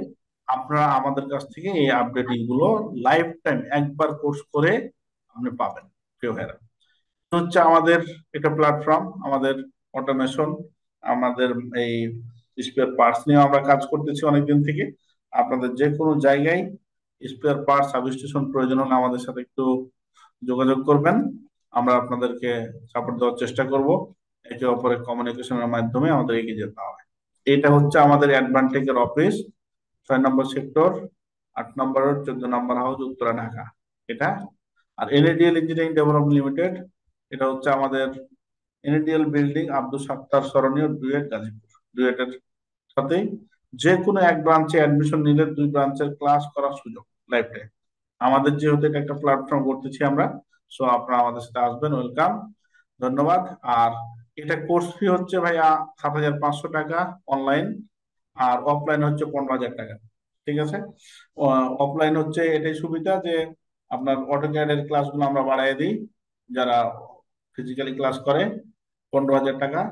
আপনারা আমাদের কাছ থেকে এই আপডেট গুলো লাইফ টাইম একবার কোর্স করে আপনি পাবেন। কেউ হেরা হচ্ছে আমাদের একটা প্ল্যাটফর্ম, আমাদের অটোমেশন, আমাদের এই স্পেয়ার পার্টস নিয়ে আমরা কাজ করতেছি অনেকদিন থেকে। আপনাদের যে কোনো জায়গায় স্পেয়ার পার্টস সাবস্টেশন প্রয়োজন হলে আমাদের সাথে একটু যোগাযোগ করবেন, আমরা আপনাদেরকে সাপোর্ট দেওয়ার চেষ্টা করব। একে অপরের কমিউনিকেশনের মাধ্যমে আমাদের এগিয়ে যেতে হবে। এটা হচ্ছে আমাদের অ্যাডভান্টেজের অফিস, 6 নম্বর সেক্টর, 8 নম্বর 14 নম্বর হাউস, উত্তরা, ঢাকা। এটা আর এনএডিএল ইঞ্জিনিয়ারিং ডেভেলপমেন্ট লিমিটেড, এটা হচ্ছে আমাদের এনএডিএল বিল্ডিং, আব্দুল সাত্তার সরণিয়, ডুয়েট, গাজীপুর। ডুয়েটের সাথে যে কোনো এক ব্রাঞ্চে অ্যাডমিশন নিলে 2 ব্রাঞ্চের ক্লাস করার সুযোগ লাইফ টাইম। আমাদের যেহেতু এটা একটা প্ল্যাটফর্ম করতেছি আমরা, সো আপনারা আমাদের সাথে আসবেন, ওয়েলকাম, ধন্যবাদ। আর এটা কোর্স ফি হচ্ছে ভাইয়া 7,500 টাকা অনলাইন, আর অফলাইন হচ্ছে 15,000 টাকা, ঠিক আছে? অফলাইন হচ্ছে এটাই সুবিধা যে আপনার অটোক্যাডের ক্লাসগুলো আমরা বাড়াই দিই, যারা ফিজিক্যালি ক্লাস করে 15,000 টাকা,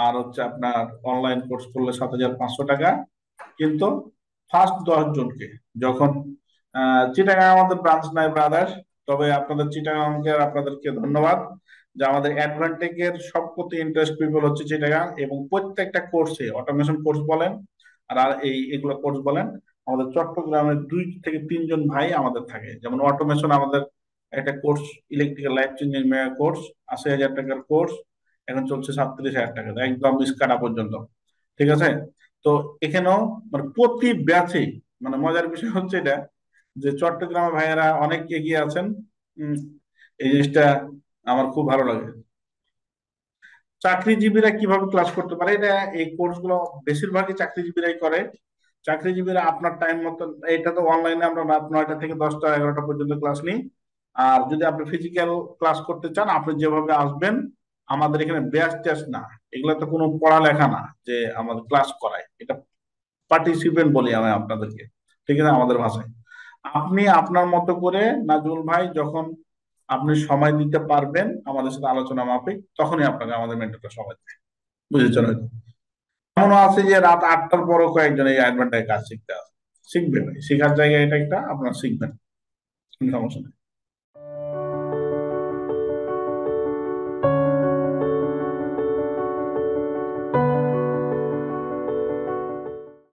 আর হচ্ছে আপনার অনলাইন কোর্স করলে 7,500 টাকা। কিন্তু ফার্স্ট 10 জনকে, যখন চিটাগাং আমাদের ব্রাঞ্চ নাই ব্রাদার, তবে আপনাদের চিটাগাংকে আপনাদেরকে ধন্যবাদ যে আমাদের অ্যাডভান্টেজের সবকটি ইন্টারেস্ট পিপল হচ্ছে চিটাগাং, এবং প্রত্যেকটা কোর্সে অটোমেশন কোর্স বলেন আর এগুলো কোর্স বলেন, আমাদের চট্টগ্রামের 2 থেকে 3 জন ভাই আমাদের থাকে। যেমন অটোমেশন আমাদের একটা course, electrical life changing course, 80,000 টাকার কোর্স, এখন চলছে 37,000 টাকা, একদম স্কাডা পর্যন্ত। ঠিক আছে। তো এখানেও মানে প্রতি ব্যাচে, মানে মজার বিষয় হচ্ছে এটা যে চট্টগ্রামের ভাইয়েরা অনেক এগিয়ে আছেন। এই জিনিসটা আমার খুব ভালো লাগে। চাকরিজীবীরা কিভাবে ক্লাস করতে পারে, এটা এই কোর্সগুলো বেশিরভাগই চাকরিজীবীরাই করে। চাকরিজীবীরা আপনার টাইম মতো, এটা তো অনলাইনে আমরা রাত 9টা থেকে 10টা 11টা পর্যন্ত ক্লাস নিই। আর যদি আপনি ফিজিক্যাল ক্লাস করতে চান, আপনি যেভাবে আসবেন, আমাদের এখানে ব্যাচ টেস্ট না, এগুলো তো কোনো পড়ালেখা না যে আমাদের ক্লাস করায়, এটা পার্টিসিপেন্ট বলি আমি আপনাদেরকে। ঠিক আছে, আমাদের ভাষায়। আপনি আপনার মতো করে নাজমুল ভাই যখন আপনি সময় দিতে পারবেন আমাদের সাথে আলোচনা মাফিক, তখনই আপনাকে আমাদের মেন্টরটা সময় দেবে। বুঝেছেন হয়তো। এমনও আছে যে রাত 8টার পরও কয়েকজন এই অ্যাডভান্টাইজ কাজ শিখতে আসে। শিখবে ভাই, শেখার জায়গা এটা একটা, আপনারা শিখবেন, কোনো সমস্যা নেই।